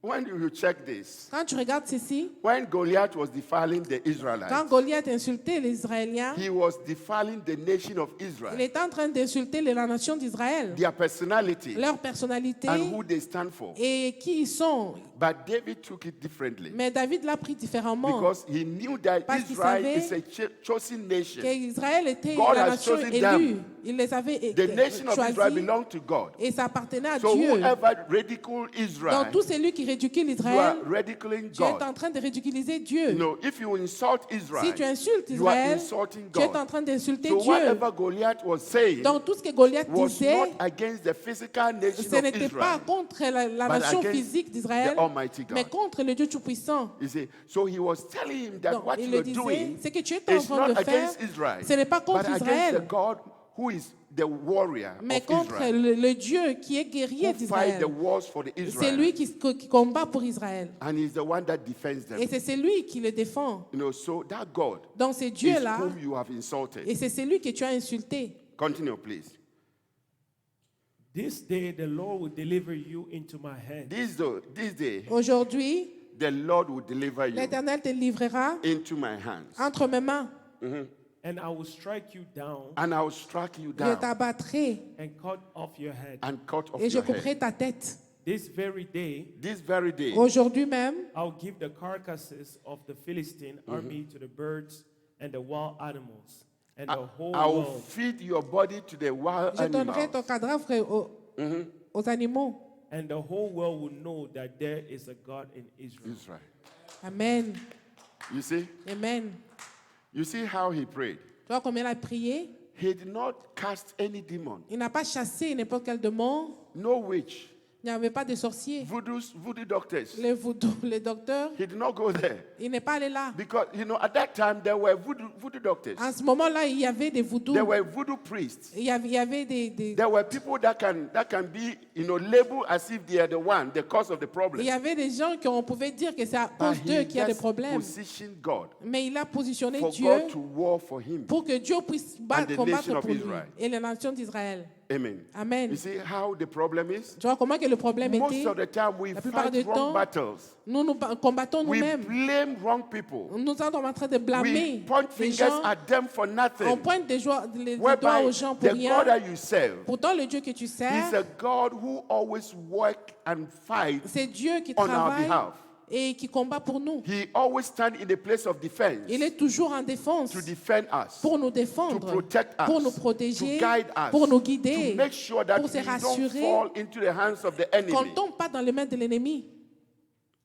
When you check this, Quand tu regardes ceci, when Goliath was defiling the quand Israelites, Goliath insultait les Israéliens, he was defiling the nation of il Israel, était en train d'insulter la nation d'Israël, their personality, leur personnalité and who they stand for. et qui ils sont. But David took it differently Mais David l'a pris différemment. because he knew that Parce qu'il Israel savait is a chosen nation. Qu'Israël était God la has nation chosen élue. them. Il les avait The nation of Israel choisis belonged to God. et ça appartenait à So Dieu. whoever ridicule Israel, Donc tous celui qui ridicule you Israël, are ridiculing tu es en God. train de ridiculiser Dieu. No, if you insult Si Israel, tu insultes you are Israël, insulting tu es en God. train d'insulter So Dieu. whatever Goliath was saying Donc tout ce que Goliath was disait, not against the physical nation ce of n'était pas Israel, contre la but nation against physique d'Israël, the Almighty mais God. contre le Dieu Tout-Puissant. You see, so he was telling him that Donc what il you le are disait, doing ce que tu es en is train not de faire, against Israel, ce n'est pas but contre against the Israël, God who is the warrior mais of contre Israel, le Dieu qui est guerrier who fight d'Israël. the wars for the C'est Israel, lui qui combat pour Israël. and he's the one that defends them. Et c'est lui qui le défend. You know, so that God Donc c'est is Dieu-là, whom you have insulted. et c'est celui que tu as insulté. Continue, please. this day the Lord will deliver you into my hand. This day, Aujourd'hui, the Lord will deliver you l'Éternel te livrera into my hands, entre mes mains. And I will strike you down and I will strike you Je down t'abattrai and cut off your head. and cut off et je your couperai head. ta tête. This very day This very day, Aujourd'hui même, I'll give the carcasses of the Philistine army to the birds and the wild animals, and the whole I will world, feed your body to the wild je donnerai ton animals. cadavre aux animaux. and the whole world will know that there is a God in Israel. Israel. Amen. You see? Amen. You see how he prayed? Tu vois combien il a prié? He did not cast any demon, Il n'a pas chassé n'importe quel démon. no witch, Il n'y avait pas de sorciers. voodoo doctors. Les voodoo, les docteurs, He did not go there. il n'est pas allé là. Because, you know, at that time there were voodoo doctors. En ce moment-là, il y avait des voodoo. There were voodoo priests. Il y avait des There were people that can be, you know, labeled as if they are the one, the cause of the il problem. y avait des gens qu'on pouvait dire que c'est à But cause d'eux he qu'il y a des just problèmes. positioned God Mais il a positionné for Dieu God to war for him. pour que Dieu puisse And the combattre nation of pour lui Israel. et la nation d'Israël. Amen. Amen. You see how the problem is? Tu vois comment que le problème Most était? of the time we La plupart fight du wrong temps, battles. nous combattons We nous-mêmes. blame wrong people. Nous sommes en train de We blâmer point les fingers gens. at them for On nothing. pointe les doigts Whereby aux gens pour the God rien. that you serve Pourtant, le Dieu que tu is sers, a God who always work and fight c'est Dieu qui on our travaille behalf. et qui combat pour nous. He always stands in the place of defense Il est toujours en défense to defend us, pour nous to défendre, protect us, pour nous to protéger, guide us, pour nous to guider, make sure that pour se we don't rassurer fall into the hands of the qu'on enemy. ne tombe pas dans les mains de l'ennemi.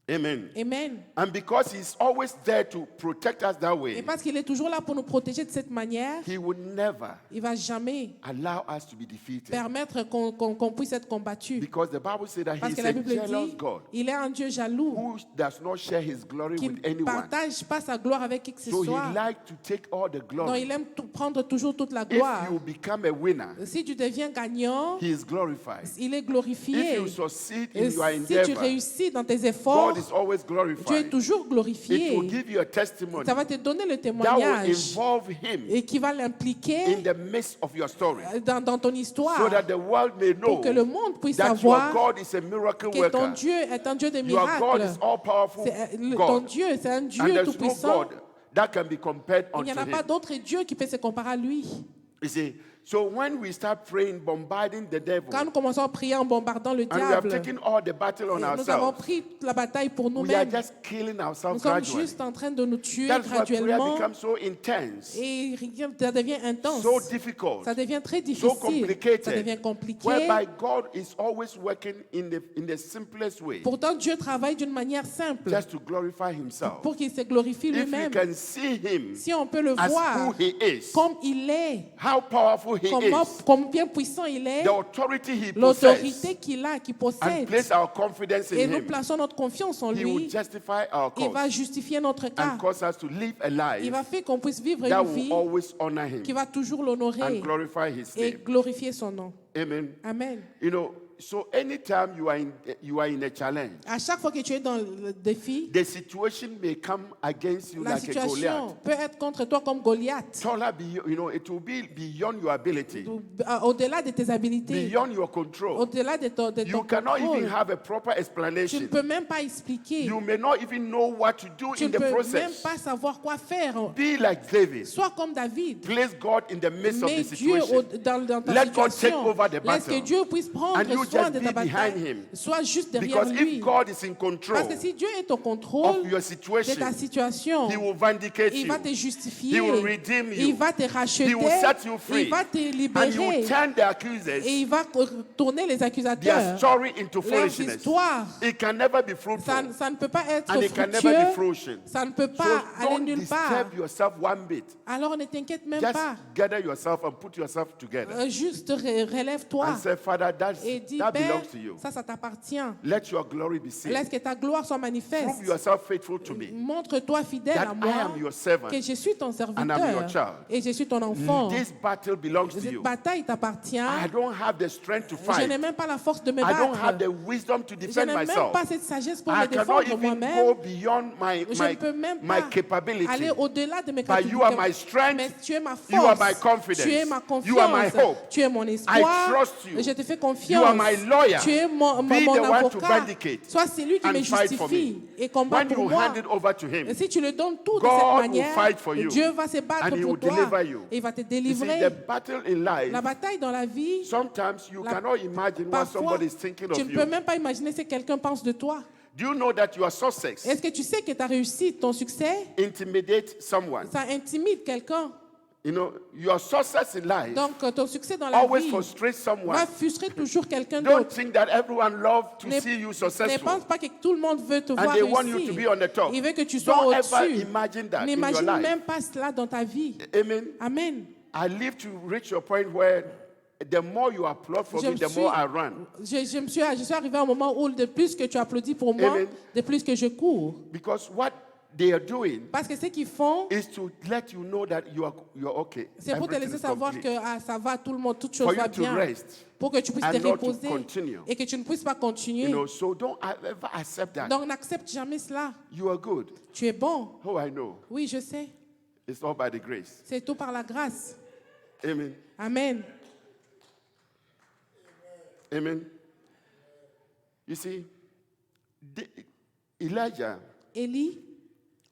Amen. Amen. And because he's always there to protect us that Et way, parce qu'il est toujours là pour nous protéger de cette manière, he would never il ne va jamais allow us to be defeated. permettre qu'on puisse être combattu. Because the Bible says that Parce he's que a la Bible jealous dit, God il est un Dieu jaloux who does not share his glory qui with ne anyone. partage pas sa gloire avec qui que ce So he soit. likes to take all the Non, glory. il aime prendre toujours toute la If gloire. you become a winner, Si tu deviens gagnant, he is glorified. il est If glorifié. you succeed Et in your si tu endeavor, réussis dans tes efforts, God is always Dieu est glorified. toujours It glorifié. will give you a testimony Ça va te donner le that will témoignage involve him et qui va in l'impliquer the midst of your story, dans ton so histoire that the world may know pour que le monde puisse that your savoir God is a miracle que ton worker. Dieu est un Dieu de Your God miracles. is all powerful Ton God, Dieu, c'est un and Dieu there's no tout-puissant. God that can be compared Il n'y unto en a pas him. d'autre Dieu qui peut se comparer à lui. You see, so when we start praying, bombarding the devil, Quand nous commençons à prier en bombardant le and we have diable, taken all the battle on nous avons ourselves, pris la bataille pour we are nous-mêmes. just killing Nous ourselves sommes gradually. juste en train de nous tuer That's why prayer graduellement becomes so intense, et ça devient intense. so difficult, Ça devient très so difficile. complicated, Ça devient compliqué. whereby God is always working in the simplest way, Pourtant, Dieu travaille d'une manière simple just to glorify himself. pour qu'il se glorifie If you lui-même. can see him Si on peut le as voir who he is, comme il est, how powerful powerful he is, combien puissant il est, the authority he possesses, l'autorité qu'il a, qu'il and possède, place our confidence et in nous him, plaçons notre confiance en he will lui, justify our il va cause justifier notre cas. and cause us to live a Il life va faire qu'on puisse vivre that une will vie always honor him qui va toujours and l'honorer glorify his et name. glorifier son nom. Amen. Amen. You know, so anytime you are in a challenge, À chaque fois que tu es dans le défi, the situation may come against you la like a Goliath. situation peut être contre toi comme Goliath, Taller, it will be beyond your ability, au-delà de tes habiletés, beyond your control. au-delà de ton You cannot even contrôle. have a proper Tu ne explanation. peux même pas expliquer. You may not even know what to do Tu in ne the peux même process. pas savoir quoi faire. Be like David. Sois comme David. Place God in the midst of Mets the Dieu situation. dans ta Let God take situation. over the Laisse que battle. Dieu puisse prendre And you soin just de ta be behind bataille. him. Sois juste derrière Because lui. if God is in control Parce que si Dieu est au of contrôle your de situation, ta situation, He will vindicate il you. va te He justifier. will redeem you. Il va te racheter. He will set you free. Il va te And He will libérer. turn the Et accusers, il va tourner les their accusateurs. story into Leur foolishness. histoire. It can never be fruitful. Ça ne peut pas être And it can never be fructueux. fruition. Ça ne peut So pas aller don't nulle part. disturb yourself one bit. Alors ne t'inquiète même Just pas. gather yourself and put yourself together. Juste relève-toi And say, Father, et dis, that Père, belongs to you. ça t'appartient. Let your glory be seen. Laisse que ta gloire soit manifeste. Prove yourself faithful to me. Montre-toi fidèle à That I moi, am your servant. que je suis ton And I'm your serviteur child. et je suis ton enfant. This battle belongs to Cette you. bataille t'appartient. I don't have the strength to Je fight. n'ai même pas la force de me I don't have battre. the wisdom to Je defend n'ai même myself. pas cette sagesse pour I me cannot défendre even moi-même. go beyond Je ne peux même my pas capability. aller au-delà de mes But you are my capacités. strength. Mais tu es ma You are my force. confidence. Tu es ma You are my confiance. hope. Tu es mon I espoir. trust you. Je te fais You confiance. are my lawyer. Tu es mon Be the one to avocat. vindicate Sois celui qui and me fight for justifie me. et combat When pour you moi. hand it over to him, Et si tu le donnes tout de God cette will manière, fight for you. Dieu va se battre And he pour will toi. deliver you. Et il va te you see, délivrer. the battle in life, La bataille dans la vie, sometimes you La- cannot imagine what parfois, somebody is thinking tu of ne peux you. même pas imaginer ce que quelqu'un pense de toi. Do you know that your success Est-ce que tu sais que ta réussite, ton succès, intimidates someone? ça intimide quelqu'un? You know, your success in life Donc, ton succès dans la always vie frustrates someone. va frustrer toujours quelqu'un Don't d'autre. think that everyone loves to Ne, see you ne successful pense pas que tout le monde veut te and voir they want you to be réussir. on the top. Il veut que tu sois Don't ever au-dessus. imagine that in your N'imagine life. même pas cela dans ta vie. Amen. Amen. I live to reach a point where the more you applaud for Je me, me the suis- more I run. Je suis arrivé à un moment où de plus que tu applaudis pour moi, Amen. de plus que je cours. Because what they are doing Parce que ce qu'ils font, is to let you know that you're okay. c'est pour te Everything laisser is savoir complete. que ça va, tout le monde, toute For chose you va to bien. rest Pour que tu puisses and te not to reposer continue. et que tu ne puisses pas continuer. You know, so don't ever accept that. Donc n'accepte jamais cela. You are good. Tu es bon. Oh, I know. Oui, je sais. It's all by the grace. C'est tout par la grâce. Amen. Amen. Amen. You see, Elijah Élie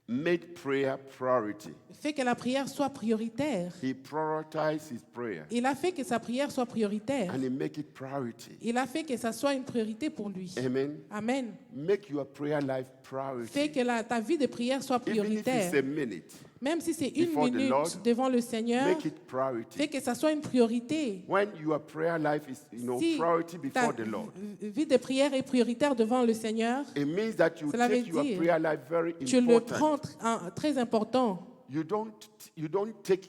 made prayer priority. fait que la prière soit prioritaire. He prioritized his prayer Il a fait que sa prière soit prioritaire. and he make it priority. Il a fait que ça soit une priorité pour lui. Amen. Amen. Make your prayer life Fais priority. que ta vie de prière soit Even if prioritaire. it's a minute, Même si c'est une before the minute Lord, devant le Seigneur, make it priority. fais que ça soit une priorité. When your prayer life is, Si priority ta before the Lord, vie de prière est prioritaire devant le Seigneur, it means that you Cela veut take your dire, prayer life very tu le important. prends très important. You don't take,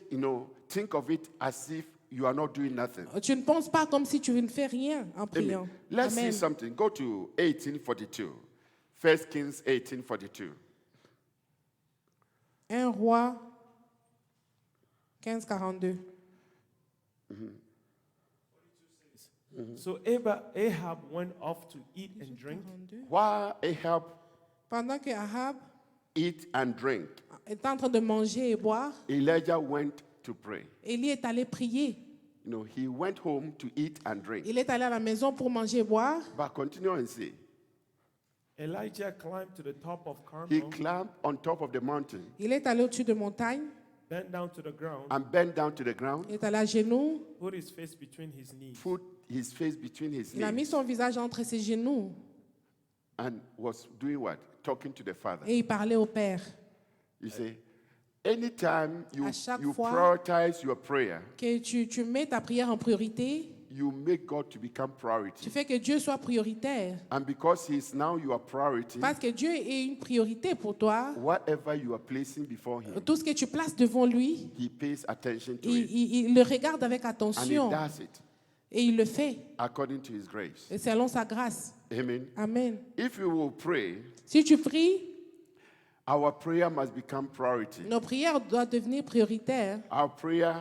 think of it as if you are not doing nothing. Tu ne penses pas comme si tu ne fais rien en priant. Amen. Let's Amen. see something. Go to 1842. 1 Kings 18:42. 1 Roi 15:42. So Ahab went off to eat and drink. While Ahab Pendant que Ahab eat and drink, est en train de manger et boire, Elijah went to pray. Élie est allé prier. He went home to eat and drink. Il est allé à la maison pour manger et boire. But continue and see. Elijah climbed to the top of He Carmel, climbed on top of the mountain Il est allé au-dessus de montagne. bent down to the ground, and bent down to the ground, Il est allé à genoux. put his face between his knees. put his face between his Il a mis knees, son visage entre ses genoux and was doing what? Talking to the Father. et il parlait au Père. You see, anytime À chaque you fois- prioritize your prayer, Que tu mets ta prière en priorité, you make God to become Tu priority. fais que Dieu soit prioritaire. And because He is now your priority, Parce que Dieu est une priorité pour toi. whatever you are placing before Him, Tout ce que tu places devant lui, He pays attention to il, it. il le regarde avec And He attention does it et il le fait according to His grace. et selon sa grâce. Amen. Amen. If you will pray, Si tu pries, our prayer must become priority. nos prières doivent devenir prioritaires. Our prayer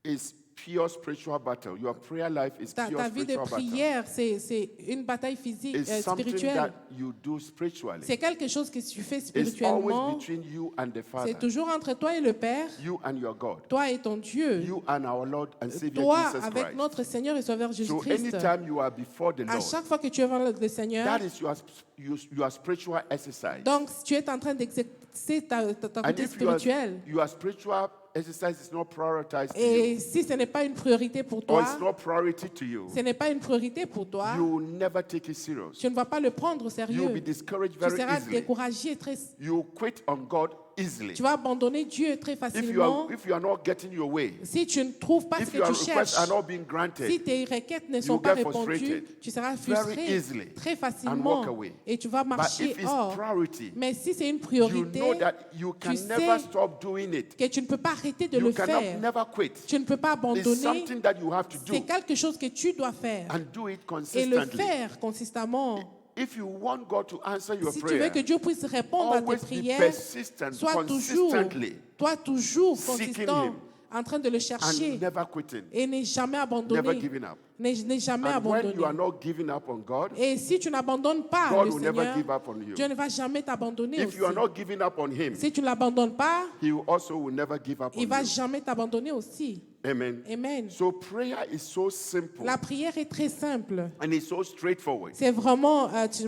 is pure spiritual battle. Your prayer life is Ta pure vie de spiritual battle. prière, c'est une bataille physique, It's something spirituelle. that you do spiritually. C'est quelque chose que tu fais It's always spirituellement. between you and the Father, C'est toujours entre toi et le Père, you and your God, toi et ton Dieu, you and our Lord and Savior toi Jesus avec Christ. notre Seigneur et Sauveur So Jésus-Christ. anytime you are before the À Lord, chaque fois que tu es devant le Seigneur, that is your spiritual exercise. donc tu es en train d'exercer ta And côté if spirituel. your spiritual exercise is not prioritized to you, Et si ce n'est pas une priorité pour or toi, it's not priority to you, ce n'est pas une priorité pour toi, you will never take it serious. tu ne vas pas le prendre au You will sérieux. be discouraged Tu very seras easily. découragé You quit on God easily. Tu vas abandonner Dieu très facilement. If you are not getting your way, Si tu ne trouves pas ce if que your tu requests cherches, are not being si granted, tes requêtes ne you sont pas get répondues, frustrated tu seras very frustré easily très and facilement walk away. et tu vas but marcher if it's hors. priority, Mais si c'est une you priorité, know that you can tu never sais stop doing it. que tu ne peux pas arrêter de You le cannot faire. never quit. Tu ne peux pas It's abandonner. something that you have to C'est do quelque chose que tu dois faire and do it et le consistently. faire consistamment. If you want God to answer your Si tu veux prayer, que Dieu puisse répondre à tes always be prières, persistent, sois toujours seeking consistant, Him en train de le chercher and never quitting, et n'ai jamais never abandonné. giving up. N'ai jamais And when you are abandonné. not giving up on God, Et si tu n'abandonnes pas God le will never Seigneur, give up on you. Dieu ne va jamais t'abandonner If you are aussi. not giving up on Him, Si tu ne l'abandonnes pas, He also will never give up il on va you. jamais t'abandonner aussi. Amen. Amen. So prayer is so simple La prière est très simple. and it's so straightforward. C'est vraiment droit It's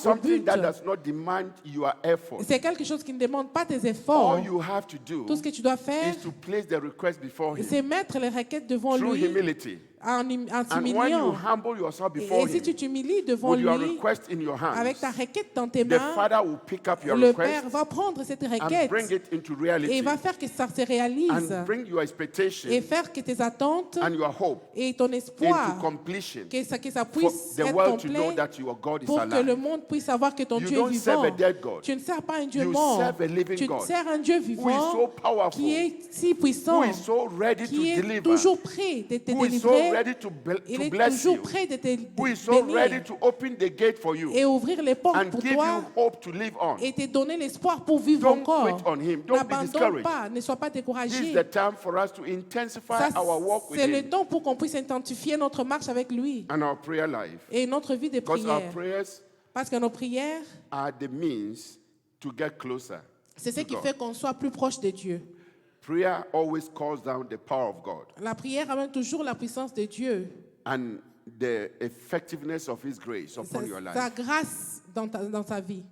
au something but. that does not demand your effort. C'est quelque chose qui ne demande pas tes efforts. All you have to do Tout ce que tu dois faire, is to place the request before Him c'est mettre les requêtes devant through lui humility. en And when you s'humiliant. humble yourself before Et si tu Him t'humilies devant with your lui, request in your avec hands, ta requête dans tes the mains, Father will pick up your le request Père va prendre cette and requête bring it into et reality va faire que ça se réalise and bring your expectation et faire que tes attentes and your hope et ton into espoir, completion que ça for puisse the être world to know complet that your God is pour que le alive. monde puisse savoir que ton You Dieu est don't serve vivant. a dead God. Tu ne sers pas un Dieu You mort. serve a living Tu God sers un Dieu who is so vivant powerful, qui est si puissant, who is so ready to qui est deliver, toujours prêt de te who is so délivrer. ready to Il to est bless toujours you, prêt de te who is so ready bénir to open the gate for you et ouvrir les portes and pour give toi you hope to live on. et te donner l'espoir pour vivre Don't encore. quit on Him. Don't be N'abandonne discouraged. pas, ne sois pas This is découragé. the time for us to intensify Ça, our walk with c'est le Him temps pour qu'on puisse intensifier notre marche avec lui and our prayer life. et notre vie de Because our prière. prayers Parce que nos prières, are the means to get closer. c'est ce to qui God. fait qu'on soit plus proche de Dieu. Prayer always calls down the power of God La prière amène toujours la puissance de Dieu, and the effectiveness of His grace upon your sa life. grâce dans ta vie.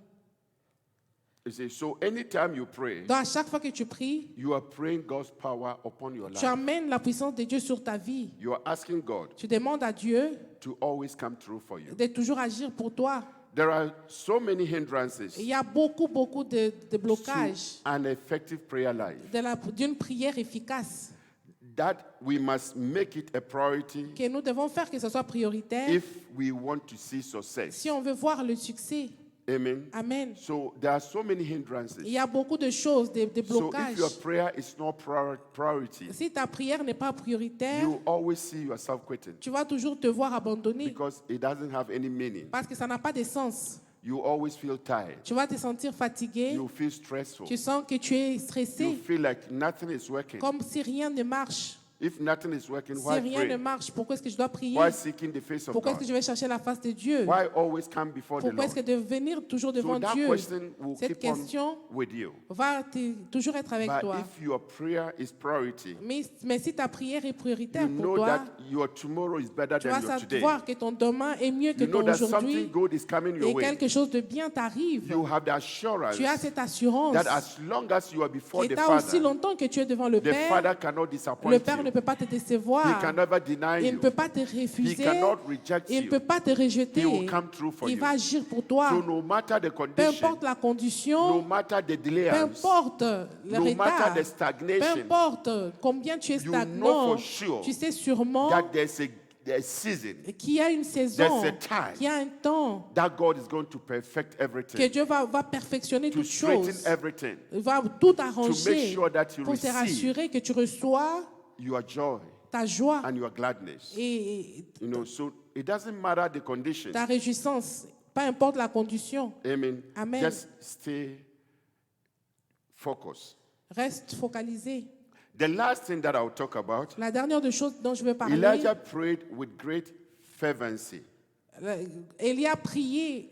You see, so anytime you pray, Donc à chaque fois que tu pries, you are praying God's power upon your tu life. amènes la puissance de Dieu sur ta vie. You are asking God Tu demandes à Dieu to always come through for you. de toujours agir pour toi. There are so many hindrances Il y a beaucoup de to blocages an effective prayer life d'une prière efficace that we must make it a priority que nous devons faire que ce soit prioritaire if we want to see success. si on veut voir le succès. Amen. Amen. So there are so many hindrances. Il y a beaucoup de choses, de So blocages. if your prayer is not priority, Si ta prière n'est pas prioritaire, you always see yourself quitting tu vas toujours te voir abandonner because it doesn't have any meaning. parce que ça n'a pas de sens. You always feel tired. Tu vas te sentir fatigué, You feel stressful. tu sens que tu es You stressé, feel like nothing is working. comme si rien ne marche. If nothing is working, Si why rien ne pray? marche, pourquoi est-ce que je dois prier? Why seeking the face of Pourquoi est-ce que God? je vais chercher la face de Dieu? Why always come before the Pourquoi est-ce que Lord? de venir toujours devant So that Dieu? question will Cette keep on question with you. va toujours être avec But toi. if your prayer is priority, Mais si ta prière est you prioritaire pour know toi, that your tomorrow is better tu vas than your today. savoir que ton demain est mieux que You know ton that something aujourd'hui good is coming your et way. quelque chose de bien t'arrive. You have the assurance Tu as cette assurance that as long as you are before et the tu as aussi Father, longtemps que tu es devant le the Père, Father cannot disappoint le Père ne you. peut pas te He décevoir. can never deny Il ne you. peut pas te He refuser. cannot reject Il ne you. peut pas te rejeter. He will come through for Il you. va agir pour toi. So no matter the Peu condition, importe la no condition, matter the peu delays, importe le no matter retard, the peu stagnation, importe combien tu es you know stagnant, for sure tu sais sûrement that there's a season qu'il y a une saison, There's a time qu'il y a un temps that God is going to perfect que everything, Dieu va perfectionner to toutes straighten choses, everything, va tout to make arranger sure that you pour te receive rassurer que tu reçois your joy ta joie and your gladness. et So it doesn't matter the condition. ta réjouissance, peu importe la condition. Amen. Amen. Just stay focused. Reste focalisé. The last thing that I'll talk about, La dernière des choses dont je veux parler, Elijah prayed with great fervency. Élie a prié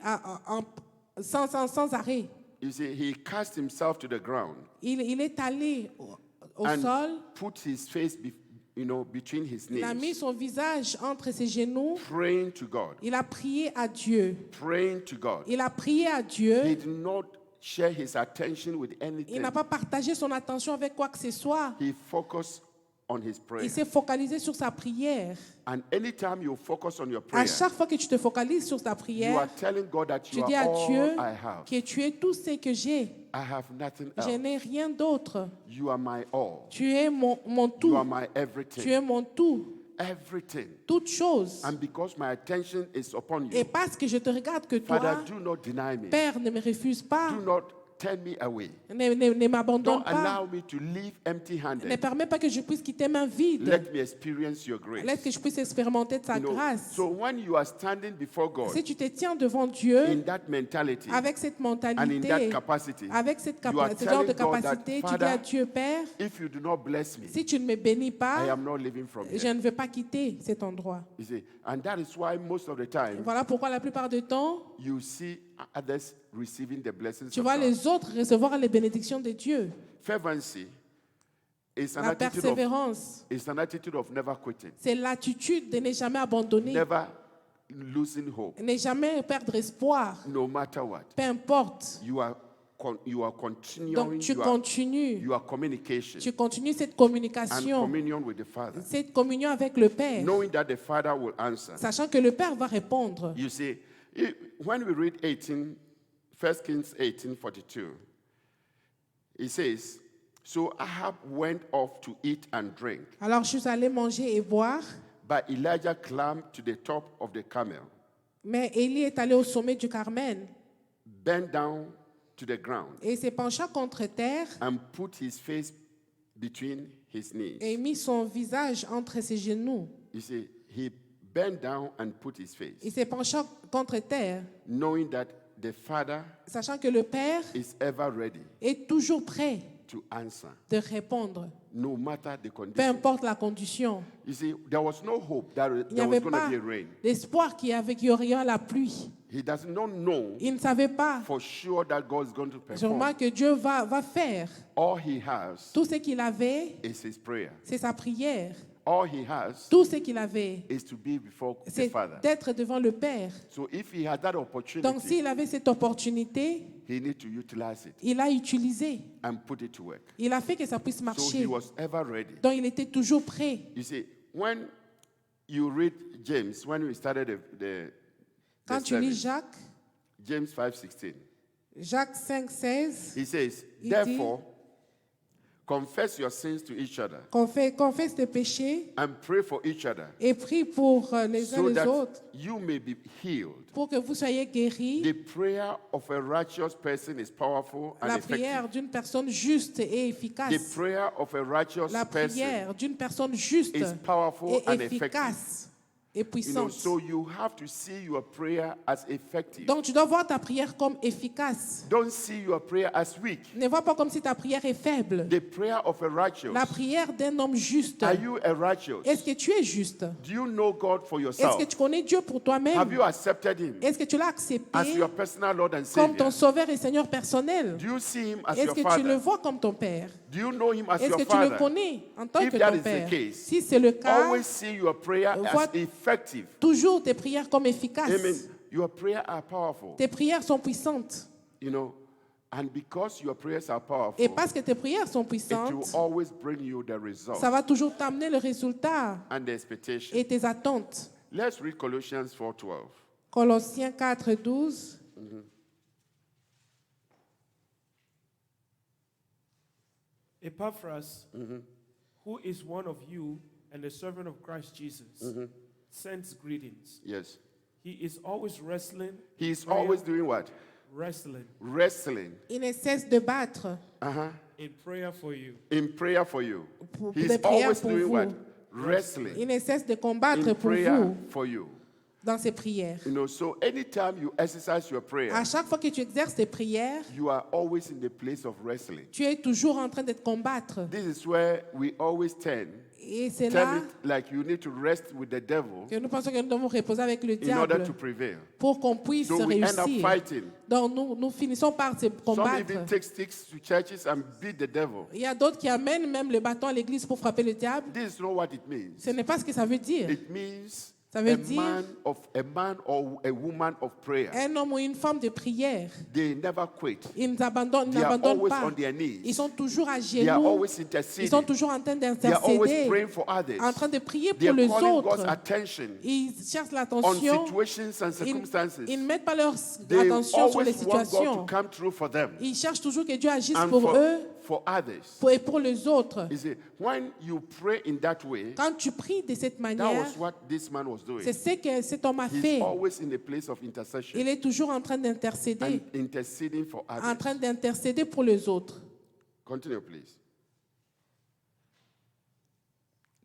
sans arrêt. You see, he cast himself to the ground Il est allé au and sol, put his face, between his il a mis knees, son visage entre ses genoux, praying to God, il a prié à Dieu. praying to God. Il a prié à He Dieu. did not share his attention with Il anything. n'a pas partagé son attention avec quoi que ce soit. He focused on his prayer. Il s'est focalisé sur sa prière. And anytime you focus on your À prayer, chaque fois que tu te focalises sur ta you are prière, telling God that tu you dis are à Dieu all I have. que tu es tout ce que j'ai. I have nothing Je else. n'ai rien d'autre. You are my all. Tu es mon You tout. are my Tu everything. es mon tout. Everything. Toute chose. And because my attention is upon Et you, parce que je te regarde que Father, toi, do not deny me. Père, ne me refuse pas. Do not turn me away. Ne m'abandonne Don't pas. allow me to leave Ne empty-handed. permets pas que je puisse quitter main vide. Let me experience your grace. Laisse que je puisse expérimenter de sa You know, grâce. so when you are standing before God Si tu te tiens devant Dieu in that mentality avec cette and in that mentalité, capacity, avec cette you are ce genre de telling God that, capacité, tu dis à Father, Dieu, Père, if you do not bless me, si tu ne me bénis I pas, am not living from je here. ne veux pas quitter cet endroit. You see, and that is why most of the time Voilà pourquoi la plupart du temps, you see others receiving the blessings tu of vois God. les autres recevoir les bénédictions de Dieu. Fervency is an La attitude persévérance, of never quitting, c'est l'attitude de ne jamais abandonner, never losing hope, ne jamais perdre espoir, no matter what. peu importe. You are continuing Donc tu continues, your communication tu continues cette and communication, communion with the Father, cette communion avec le Père, knowing that the Father will answer. sachant que le Père va répondre. You see, when we read 1 Kings 18:42, it says, "So Ahab went off to eat and drink, Alors je suis allé manger et boire, but Elijah climbed to the top of the camel, mais Élie est allé au sommet du Carmel bent down to the ground, et s'est penché contre terre and put his face between his knees." et mis son visage entre ses genoux. You see, he bent down and put his face, Il s'est penché contre terre, knowing that the Father sachant que le Père is ever ready est toujours prêt to answer, de répondre, no matter the peu condition. importe la condition. You see, there was no hope that Il n'y there was avait going to pas be a rain. d'espoir qu'il y aurait la pluie. He does not know Il ne savait pas for sure that God is going to perform. sûrement que Dieu va faire. All he has Tout ce qu'il avait, is his prayer. c'est sa prière. All he has Tout ce qu'il avait, is to be before the c'est Father. d'être devant le Père. So if he had that Donc opportunity, s'il avait cette opportunité, he needs to utilize it il l'a utilisé. and put it to work. Il a fait que ça puisse So marcher. he was ever ready. Donc il était toujours prêt. You see, when you read James, when we started the Quand tu lis service, Jacques, James 5:16, Jacques 5,16, he says, Il dit- "Therefore, confess your sins to each other confesse tes péchés and pray for each other, et prie pour les uns so les that autres, you may be healed. pour que vous soyez guéris. The prayer of a righteous person is powerful and La prière effective. d'une personne juste et The efficace. prayer of a righteous La person prière d'une personne juste is powerful et and effective. efficace et You know, puissante. so you have to see your prayer as effective. Donc tu dois voir ta prière comme efficace. Don't see your prayer as weak. Ne vois pas comme si ta prière est faible. The prayer of a righteous. La prière d'un homme juste. Are you a righteous? Est-ce que tu es juste? Do you know God for Est-ce yourself? que tu connais Dieu pour Have toi-même? you accepted Him Est-ce que tu l'as as accepté your personal Lord and comme ton Savior? sauveur et Seigneur personnel? Do you see Him as Est-ce your que tu le Father? vois comme ton Père? Do you know Him as Est-ce your que tu le Father? connais en tant If que that ton is the Père? case, Si c'est le cas, Always see your prayer Vois- as effective. toujours tes prières comme Amen. efficaces. Your prayers are powerful. Tes prières sont puissantes. You know, and because your prayers are powerful, Et parce que tes prières sont it will puissantes, always bring you the result ça va toujours t'amener le résultat and the expectation. et tes attentes. Let's read Colossians 4:12. Colossiens 4, 12. Epaphras, who is one of you and a servant of Christ Jesus, sends greetings. Yes. He is always wrestling. He is prayer, always doing what? wrestling Wrestling. Il ne cesse de battre in prayer for you. In prayer for you. pour He's des prières always pour doing vous. what? Wrestling. Il ne cesse de combattre In pour prayer vous for you. dans ses prières. You know, so anytime you exercise your prayer, À chaque fois que tu exerces tes prières, you are always in the place of wrestling. tu es toujours en train de te combattre. This is where we always turn Et c'est là it like you need to rest with the devil que nous pensons que nous devons reposer avec le in order diable to prevail. pour qu'on puisse So we end up réussir. fighting. Donc nous finissons par se Some combattre. even take sticks to churches and beat the devil. Il y a d'autres qui amènent même le bâton à l'église pour frapper le diable. This is not what it means. Ce n'est pas ce que ça veut dire. It means Ça veut a dire- man or a woman of prayer. Un homme ou une femme de prière, They never quit. ils They are n'abandonnent always pas. on their knees. Ils sont toujours à They are genoux. always Ils sont interceding. toujours en train They are always d'intercéder, praying for others. en train de prier They pour are les calling God's autres. attention Ils cherchent on l'attention. situations and circumstances. Ils ne mettent pas leur They attention sur les always want God to situations. come through for them Ils cherchent toujours que Dieu agisse and pour eux for others. et pour les autres. You see, when you pray in that way, Quand tu pries de cette that manière, was what this man was doing. c'est ce que cet homme a He's fait. always in a place of intercession Il est toujours en train d'intercéder, and interceding for en others. train d'intercéder pour les autres. Continue, please.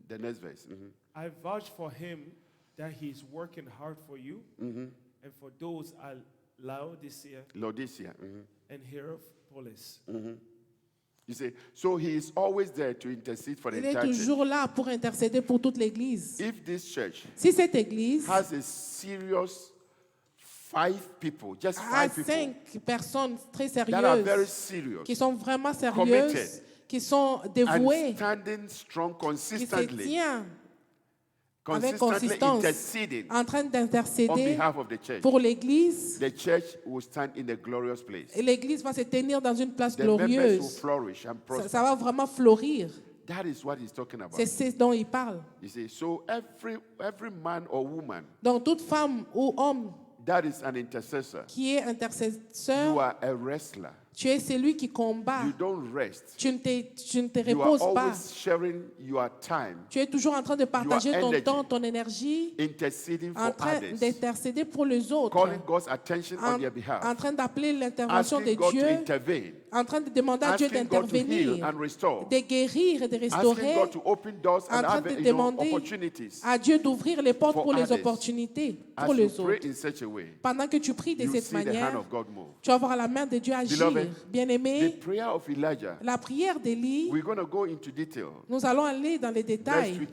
The next verse. Mhm. I vouch for him that he is working hard for you and for those at Laodicea Laodicea. Mhm. and Hierapolis. You see, so he is always there to intercede for the Il est entire church. toujours là pour intercéder pour toute l'église. If this church Si cette église has a serious 5 people, just a 5 people 5 personnes très that are very sérieuses, serious, qui sont vraiment committed, sérieuses, qui sont dévouées, and standing strong qui se consistently, tiennent avec consistently consistance, interceding en train on d'intercéder behalf of the church, pour l'église, the church will stand in a glorious place. et l'église va se tenir dans une place The members will glorieuse. flourish and Ça, prosper. ça va vraiment fleurir. That is what he's talking about. C'est ce dont il parle. You see, so every man or woman Donc toute femme ou homme that is an intercessor, qui est you intercesseur, are a wrestler. tu es celui qui combat. You don't rest. Tu ne te You are reposes pas. always sharing your time, Tu es toujours en train de partager ton energy. temps, ton énergie, interceding en for train others, d'intercéder pour les autres, calling God's attention on their en behalf, train d'appeler l'intervention de asking God to Dieu, intervene, en train de demander à Dieu asking God to heal d'intervenir, and restore, de guérir et de asking restaurer, God to open doors en and train have de demander opportunities. à Dieu d'ouvrir les portes for pour les others. opportunités As pour you les pray autres. in such a way, Pendant que tu pries de you cette see the hand manière, of God move. tu vas voir la main de Dieu agir. Beloved, The Bien-aimé, prayer of Elijah, la prière d'Élie, we're going to go into detail nous allons aller dans les next détails week.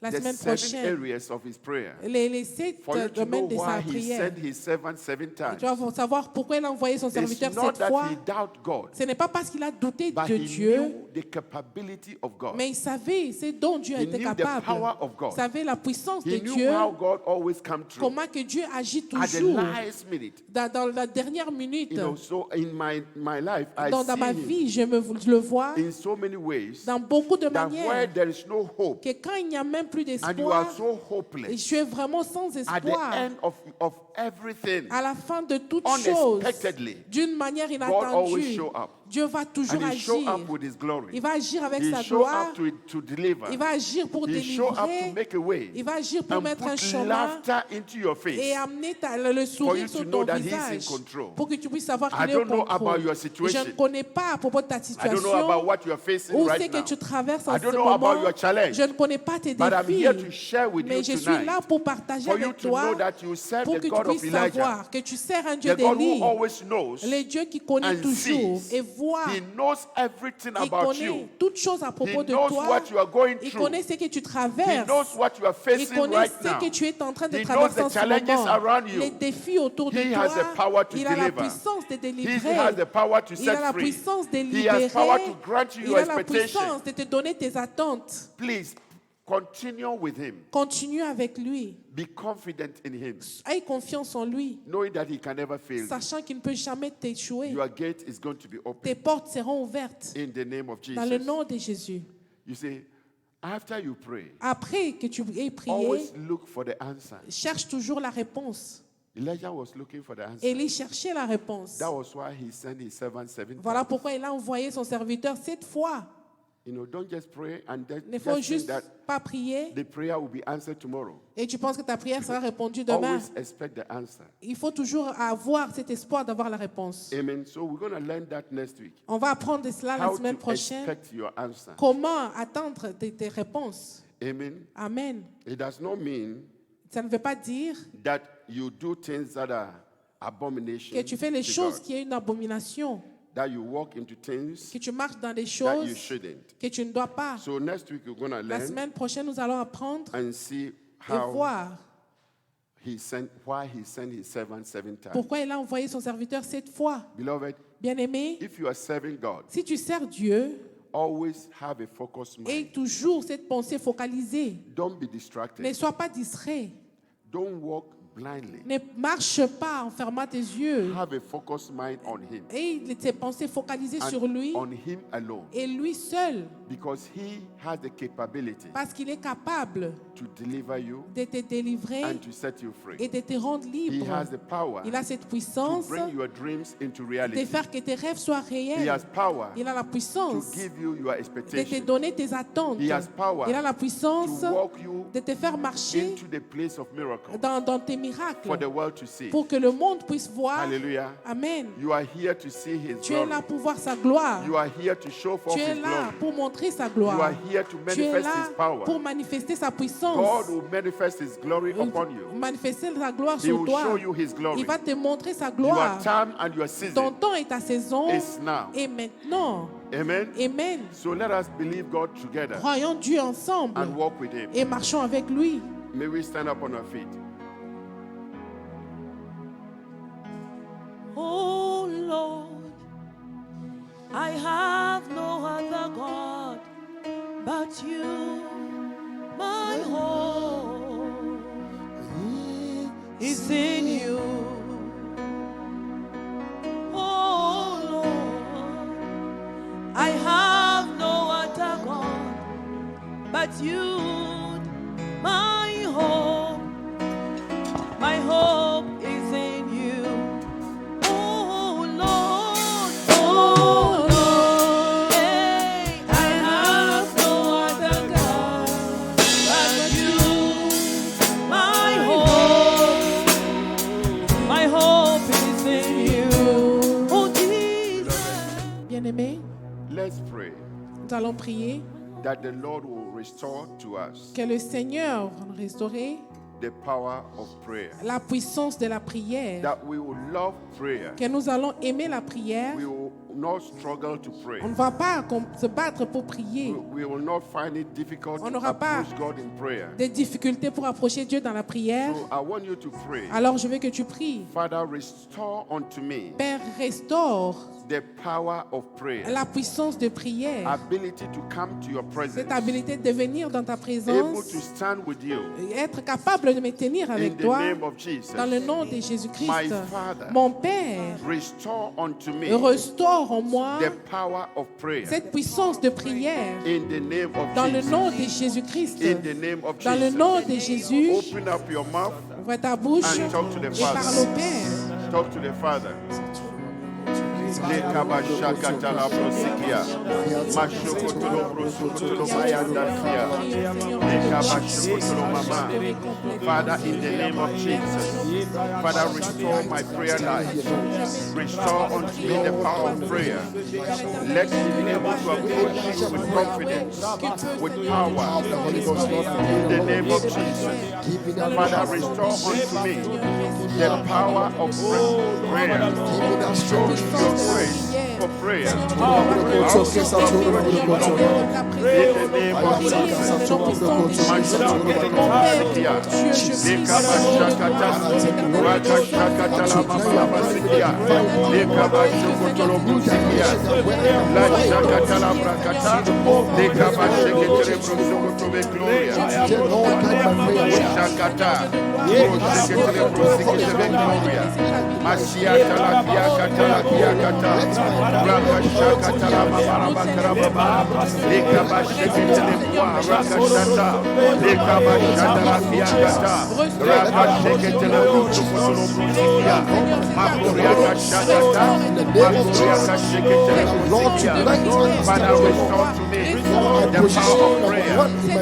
la The semaine 7 prochaine. areas of his prayer. Les 7 For you to know domaines de sa why he prière. sent his servant 7 times. Tu vas savoir pourquoi il a envoyé son It's serviteur not 7 that fois. he doubt God, Ce n'est pas parce qu'il a douté but de he Dieu, knew the capability of God. mais il savait ce dont Dieu He était knew the capable. power of God. Il savait la puissance de He knew Dieu, how God always come through comment que Dieu agit at the toujours last minute. dans la dernière minute. You know, so in my life, I Dans see ma him vie, je le vois in so many ways dans beaucoup de that where manières there is no hope que quand il n'y a même plus and you d'espoir, are so et hopeless je suis vraiment sans at the espoir, end of everything, à la fin de toute chose, unexpectedly, d'une manière God always inattendue, show up. Dieu va toujours And he show agir. up with his glory. Il va agir avec He sa show gloire. up to deliver. Il va agir pour He show up to délivrer. make a way Il va agir pour and mettre un put chemin laughter into your face. et amener le you sourire to sur know ton that he's visage in control. pour que tu puisses savoir I qu'il est au don't know contrôle. about your Je situation. ne connais pas à propos de ta I don't situation know about what you are facing où c'est right que now. tu traverses en I ce don't know about moment. your challenge. Je ne connais pas tes But I'm défis, here to share with mais you je suis tonight là pour partager for you avec to toi know that you serve pour the que tu God of puisses Elijah, savoir que tu sers un Dieu the God d'Élie, who always knows le Dieu qui connaît and toujours sees. et voit. He knows everything Il about connaît you. toutes choses à He propos de knows toi. what you are going Il through. connaît ce que tu He traverses. knows what you are Il facing connaît right ce now. que tu es en train de He traverser knows en the ce challenges moment. around you. Les défis autour de He toi. has the power to Il a la deliver. puissance de He délivrer. has the power to Il a set la free. puissance de He has power libérer. to grant you Il your a la expectation. puissance de te donner tes attentes. Please continue with him. Continue avec lui. Be confident in him, Aie confiance en lui, knowing that he can never fail you. sachant qu'il ne peut jamais t'échouer. Your gate is going to be Tes open portes seront ouvertes in the name of dans le Jesus. nom de Jésus. You see, after you pray, Après que tu aies prié, always look for the answer. cherche toujours la réponse. Elijah was looking for the answer. Élie cherchait la réponse. That was why he sent his servant 7 Voilà times. pourquoi il a envoyé son serviteur 7 fois. You know, don't just pray and Il ne faut just think juste that pas prier the prayer will be answered tomorrow. et tu penses que ta prière sera répondue demain. Always expect the answer. Il faut toujours avoir cet espoir d'avoir la réponse. Amen. So we're going to learn that next week. On va apprendre de cela la How semaine to prochaine. expect your answer. Comment attendre tes réponses. Amen. Amen. It does not mean Ça ne veut pas dire that you do things that are abomination que tu fais les to choses God, qui est une abomination, that you walk into things que tu marches dans des that you choses shouldn't. que tu ne dois pas. So next week we're going to La learn semaine prochaine, nous allons apprendre and see et how voir why he sent his servant 7 times. pourquoi il a envoyé son serviteur 7 fois. Beloved, Bien-aimé, if you are serving God, si tu sers Dieu, always have a focused aie mind. toujours cette pensée focalisée. Don't be Ne distracted. sois pas distrait. Don't walk blindly. Ne marche pas en fermant tes yeux. Have a focused mind on him Et tes pensées focalisées and sur lui on him alone, et lui seul. because he has the capability Parce qu'il est capable to deliver you de te délivrer and to set you free. et de te rendre He libre. has the power Il a cette to puissance bring your dreams into de reality. faire que tes rêves soient He réels. has power Il a la to puissance give you your de te expectations, donner tes attentes. He has power Il a la puissance to walk you de te faire marcher into the place of miracle dans tes miracles for the world to see. pour que le monde puisse voir. Hallelujah. Amen. You are here to see his Tu es là glory. pour voir sa gloire. You are here to show forth Tu es his là glory. pour montrer sa You gloire. are here to Tu es manifest là his power. pour manifester sa God puissance. will manifest his glory upon you. Manifester sa gloire He sur will toi. show you his glory. Il va te montrer sa Your gloire. time and your Ton season temps et ta saison is now. est maintenant. Amen. Amen. So let us believe God together Croyons Dieu ensemble and walk with him. et marchons avec lui. May we stand up on our feet. Oh Lord, I have no other God but you. My hope is in you. Oh Lord, I have no other God but you. My hope is in you. Oh Lord, oh Lord, hey, I have no other God but you. My hope is in you. Oh Jesus. Bien-aimés, Let's pray nous allons prier that the Lord will restore to us que le Seigneur restaure the power of prayer. la puissance de la prière, That we will love prayer. que nous allons aimer la prière. We will not struggle to pray. On ne va pas se battre pour prier. We will not find it difficult On to n'aura pas approach God in prayer. Des difficultés pour approcher Dieu dans la prière. So I want you to pray. Alors je veux que tu pries. Father, restore unto me Père, restaure the power of prayer. la puissance de prière. Ability to come to your presence. Cette habilité de venir dans ta Able présence. to stand with you Et être capable de me tenir in avec the toi. name of Jesus. Dans le nom de Jésus-Christ. My Father, Mon Père, restore unto me restaure en moi the power of prayer. cette puissance de prière. In the name of Dans le Jesus. nom de Jésus-Christ. In the name of Dans le Jesus. nom de Jésus. Open up your mouth. Ouvre ta bouche And talk to the et parle Father. au Père. Talk to the Father. Lekabashakatala prosikia. Mashokotolo prosokotolo mayandasia. Lekabashokotolo mama. Father, in the name of Jesus. Father, restore my prayer life. Restore unto me the power of prayer. Let me be able to approach you with confidence, with power. In the name of Jesus. Father, restore unto me the power of prayer. Show me your grace for prayer. In the name of Jesus. Father, restore to me the power of prayer.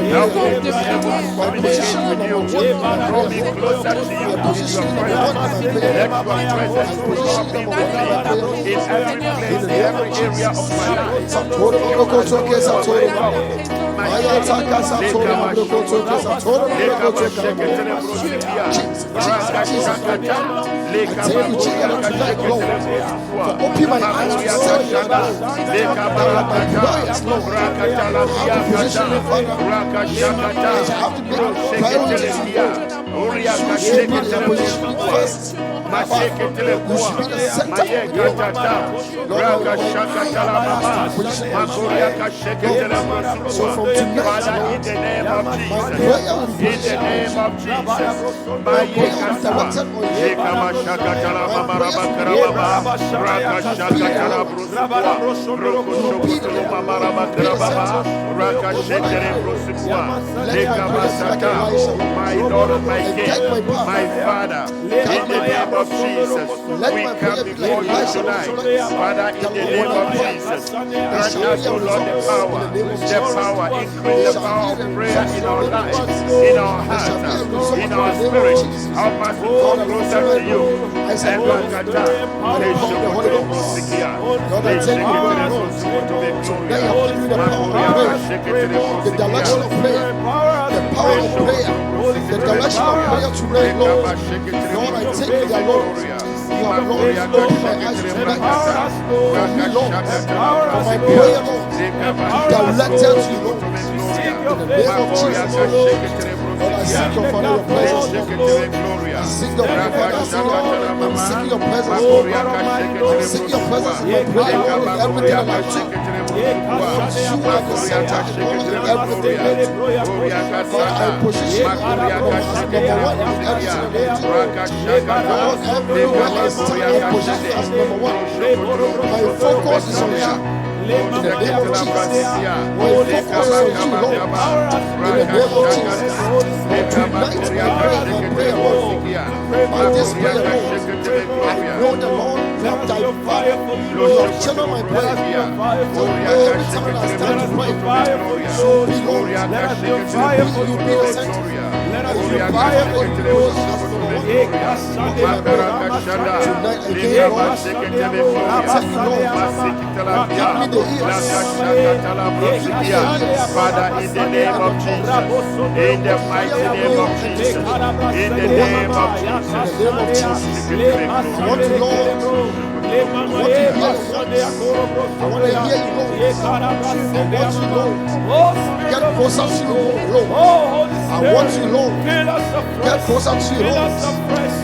Help me to be able to communicate with you. Draw me closer to you. Your presence. Let your presence become me in every place, in every area of my life. Open my eyes to see my Lord, my King, my Father, in the name of Jesus, we come before you tonight. Father, in the name of Jesus, grant us, O Lord, the power, increase the power of prayer in our lives, in our hearts, in our spirit. Help us to come closer to you. the direction of prayer, the power of prayer, the direction of prayer to reign, Lord. Lord, I take you, Lord. You have, Lord, opened my eyes tonight. For me, Lord, for my prayer, Lord, directed to you, Lord. In the name of Jesus, Lord, I seek your Father, your presence, Lord. I seek your Father, I'm seeking your presence, Lord. I'm seeking your presence in my prayer, Lord, in everything I like to. You are the center of everything. Lord, I position you as number one in everything. Lord, everywhere I stand, I position you as number one. My focus is on you. In the name of Jesus, my focus is on you, Lord. In the name of Jesus, tonight I pray, Lord. By this prayer, Lord, I know the Lord that you have channeled my prayer. Every time I stand to pray, so be Lord. You be the center. Let us be fire for you. Tonight again, Lord, take you, Lord. Give me the ears. Father, in the name of Jesus, in the mighty name of Jesus, in the name of Jesus, I want to, Lord. I want to hear you. I want to hear you, Lord. I want you, Lord. Get closer to you, Lord. I want you, Lord. Get closer to you, Lord.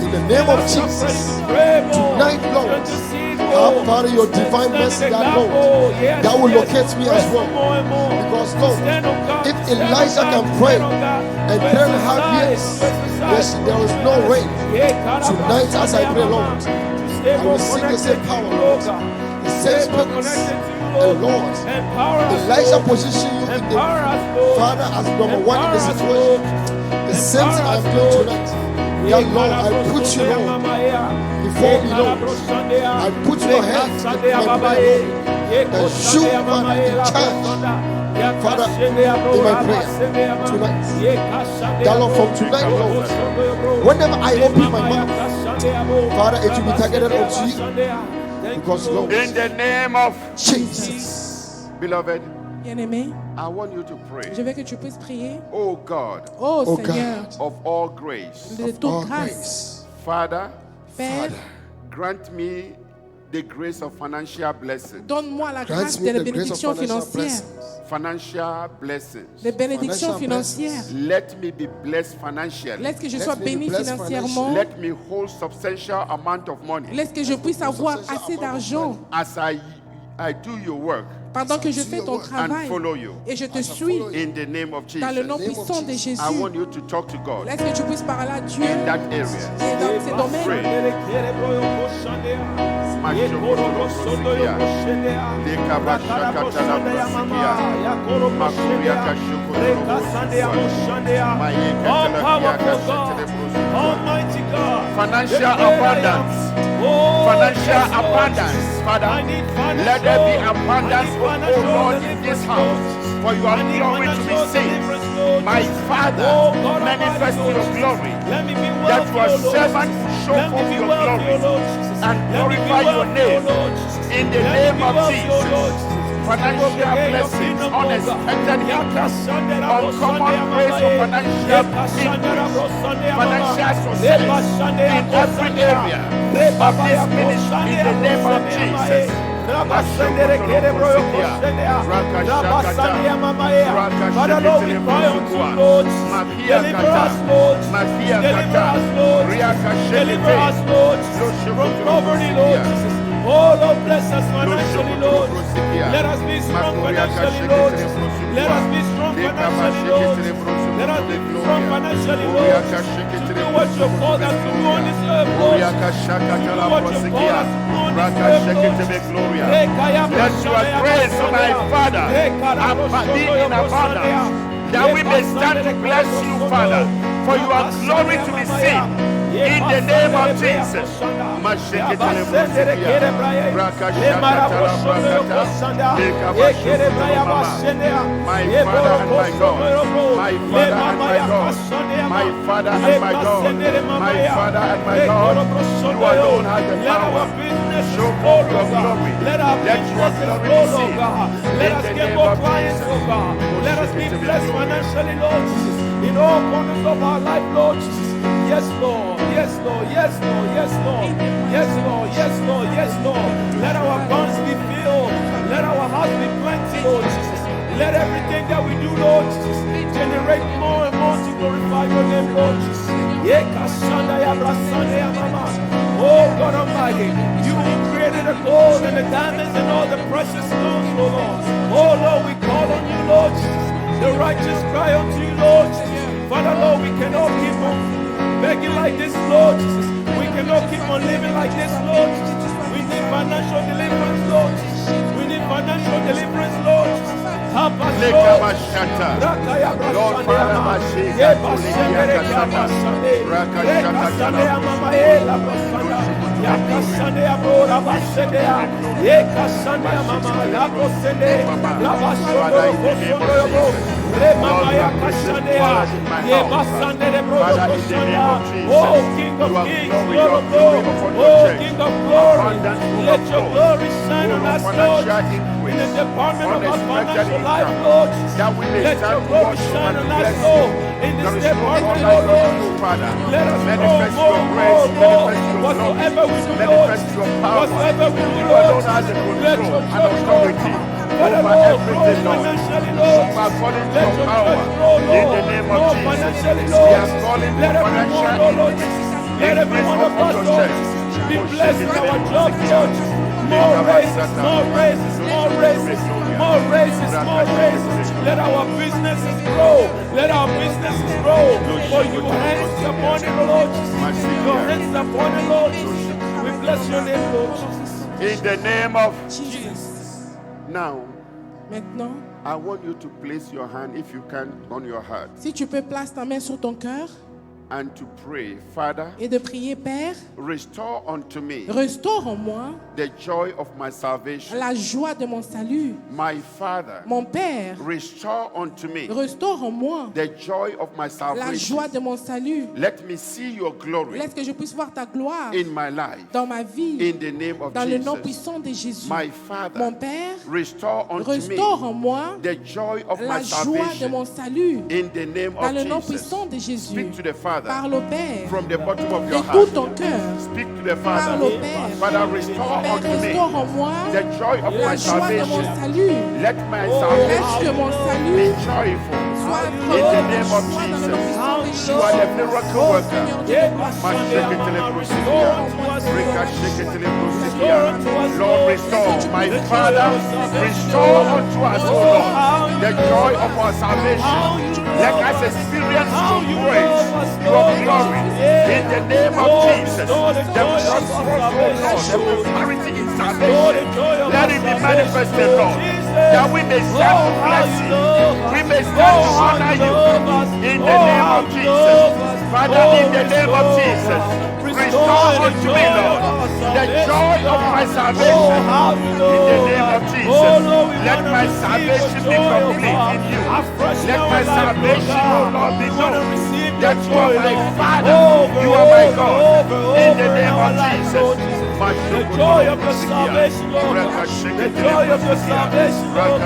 In the name of Jesus, tonight, Lord, I'll follow your divine mercy, that Lord, that will locate me as well. Because, Lord, if Elijah can pray and 10.5 years, there is no rain. Tonight, as I pray, Lord, I will sing the same power, Lord. The same purpose. And Lord, Elijah positioned you in the Father as number one in the situation. The same thing I am doing tonight. That Lord, I put you, Lord, before me, Lord. I put your hands in my prayer, Lord. That you, Father, in charge, Father, in my prayer tonight. That Lord, from tonight, Lord, whenever I open my mouth, Father, it will be targeted unto you. Because, Lord, in the name of Jesus, beloved, Bien-aimé, I want you to pray. je veux que tu puisses prier. Oh God, Oh, Oh Seigneur, of all grace, de toute all grâce, grace, Father, Père, grant me the grace of financial blessings. donne-moi la grant grâce me des the grace of bénédictions financial financières. blessings. Financial blessings. Des bénédictions Financial financières. Let me be blessed financially. Laisse que je Let sois me be béni blessed financièrement. Let me hold substantial amount of money Laisse que je puisse avoir assez d'argent as I do your work pendant que je fais ton and travail follow you. et je te suis In the name of dans le nom Jesus, puissant de Jésus. I want you to talk to God Laisse que tu puisses parler à Dieu in that area. et dans ces domaines. Pray. Almighty God, Financial abundance. Financial abundance, Father. Let there be abundance, oh Lord, in this house. For your glory to be seen. My Father, manifest your glory. That your servant will show forth your glory and glorify your name. In the name of Jesus. Financial blessings, unexpected income, uncommon grace of financial increase, financial success in every area of this ministry in the name of Jesus. Father Lord, we cry unto you, Lord. Deliver us, Lord. Deliver us, Lord. Deliver us, Lord, from poverty, Lord Jesus. Oh Lord, bless us financially, Lord. Let us be strong financially, Lord. Let us be strong financially, Lord. Let us be strong financially, Lord. To do what you called us to do on this earth, Lord. To do what you called us to do on this earth, Lord. Let your grace, my Father, be in abundance, that we may stand to bless you, Father, for your glory to be seen. In the name of Jesus. My Father and my God. My Father and my God. My Father and my God. My Father and my God. You alone have the power. Show forth your glory. Let your glory be seen. Let us get more clients, oh God. Let us be blessed financially, Lord Jesus. In all corners of our life, Lord Jesus. Yes, Lord. Yes, Lord. Yes, Lord. Yes, Lord. Yes, Lord. Yes, Lord. Yes, Lord. Let our barns be filled. Let our house be plenty, Lord Jesus. Let everything that we do, Lord Jesus, generate more and more to glorify your name, Lord Jesus. Oh God Almighty, you who created the gold and the diamonds and all the precious stones, oh Lord. Oh Lord, we call on you, Lord Jesus. The righteous cry unto you, Lord Jesus. Father, Lord, we cannot keep on begging like this, Lord Jesus. We cannot keep on living like this, Lord Jesus. We need financial deliverance, Lord Jesus. We need financial deliverance, Lord Jesus. Help us, Lord. Lord, oh, King of Kings, Lord of Lords, oh, King of Glory, let your glory shine on us, Lord, in the department of our financial life, Lord. Let your glory shine on us, Lord, in this department, Lord. Let us grow more and more, whatsoever we do, Lord, whatsoever we do, Lord, let your church grow. Father, Lord, grow financially, Lord. Let your church grow, Lord, more financially, Lord. Let everyone, Lord, let every one of us, Lord, be blessed in our jobs, Lord. More raises, more raises, more raises, more raises, more raises. Let our businesses grow. Let our businesses grow. For your hands upon it, Lord. Your hands upon it, Lord. We bless your name, Lord. In the name of Jesus. now, Maintenant, I want you to place your hand, if you can, on your heart si tu peux placer ta main sur ton cœur and to pray, Father, et de prier, Père, restore unto me restaure en moi the joy of my salvation. la joie de mon salut. My Father, Mon Père, restore unto me restaure en moi the joy of my la salvation. joie de mon salut. Let me see your glory Laisse que je puisse voir ta gloire in my life. dans ma vie, In the name of dans le nom Jesus. puissant de Jésus. My Mon Father, Père, restore unto restaure en me moi the joy of la my joie de salvation. mon salut. In the name Dans of le nom Jesus. puissant de Jésus. Speak to the Father Parle au Père from the bottom of de your tout heart. ton cœur. Speak to the Parle Father. au Père. Father, restore Père, unto me restaure en moi the joy of la my joie de mon salvation. salut. Let my Laisse que salvation mon be salut joyful. In the name of Jesus. You are the miracle worker. Lord, restore. My Father, restore unto us, O Lord, the joy of our salvation. Let us experience your grace, your glory. In the name of Jesus. The prosperous, O Lord, the prosperity in salvation. Let it be manifested, Lord, that we may stand to bless you. We may stand to honor you. In the name of Jesus. Father, in the name of Jesus, restore unto me, Lord, the joy of my salvation. In the name of Jesus, let my salvation be complete in you. Let my salvation, O Lord, be known that you are my Father, you are my God. In the name of Jesus. The joy of your salvation, Lord. The joy of your salvation, Lord.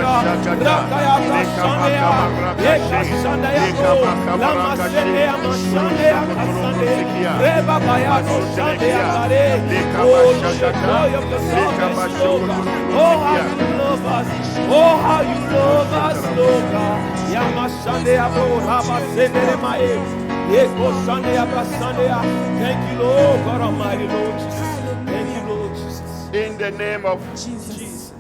Oh, how you love us. Oh, how you love us, Lord God. Thank you, Lord God Almighty, Lord Jesus. Thank you, Lord Jesus. In the name of Jesus.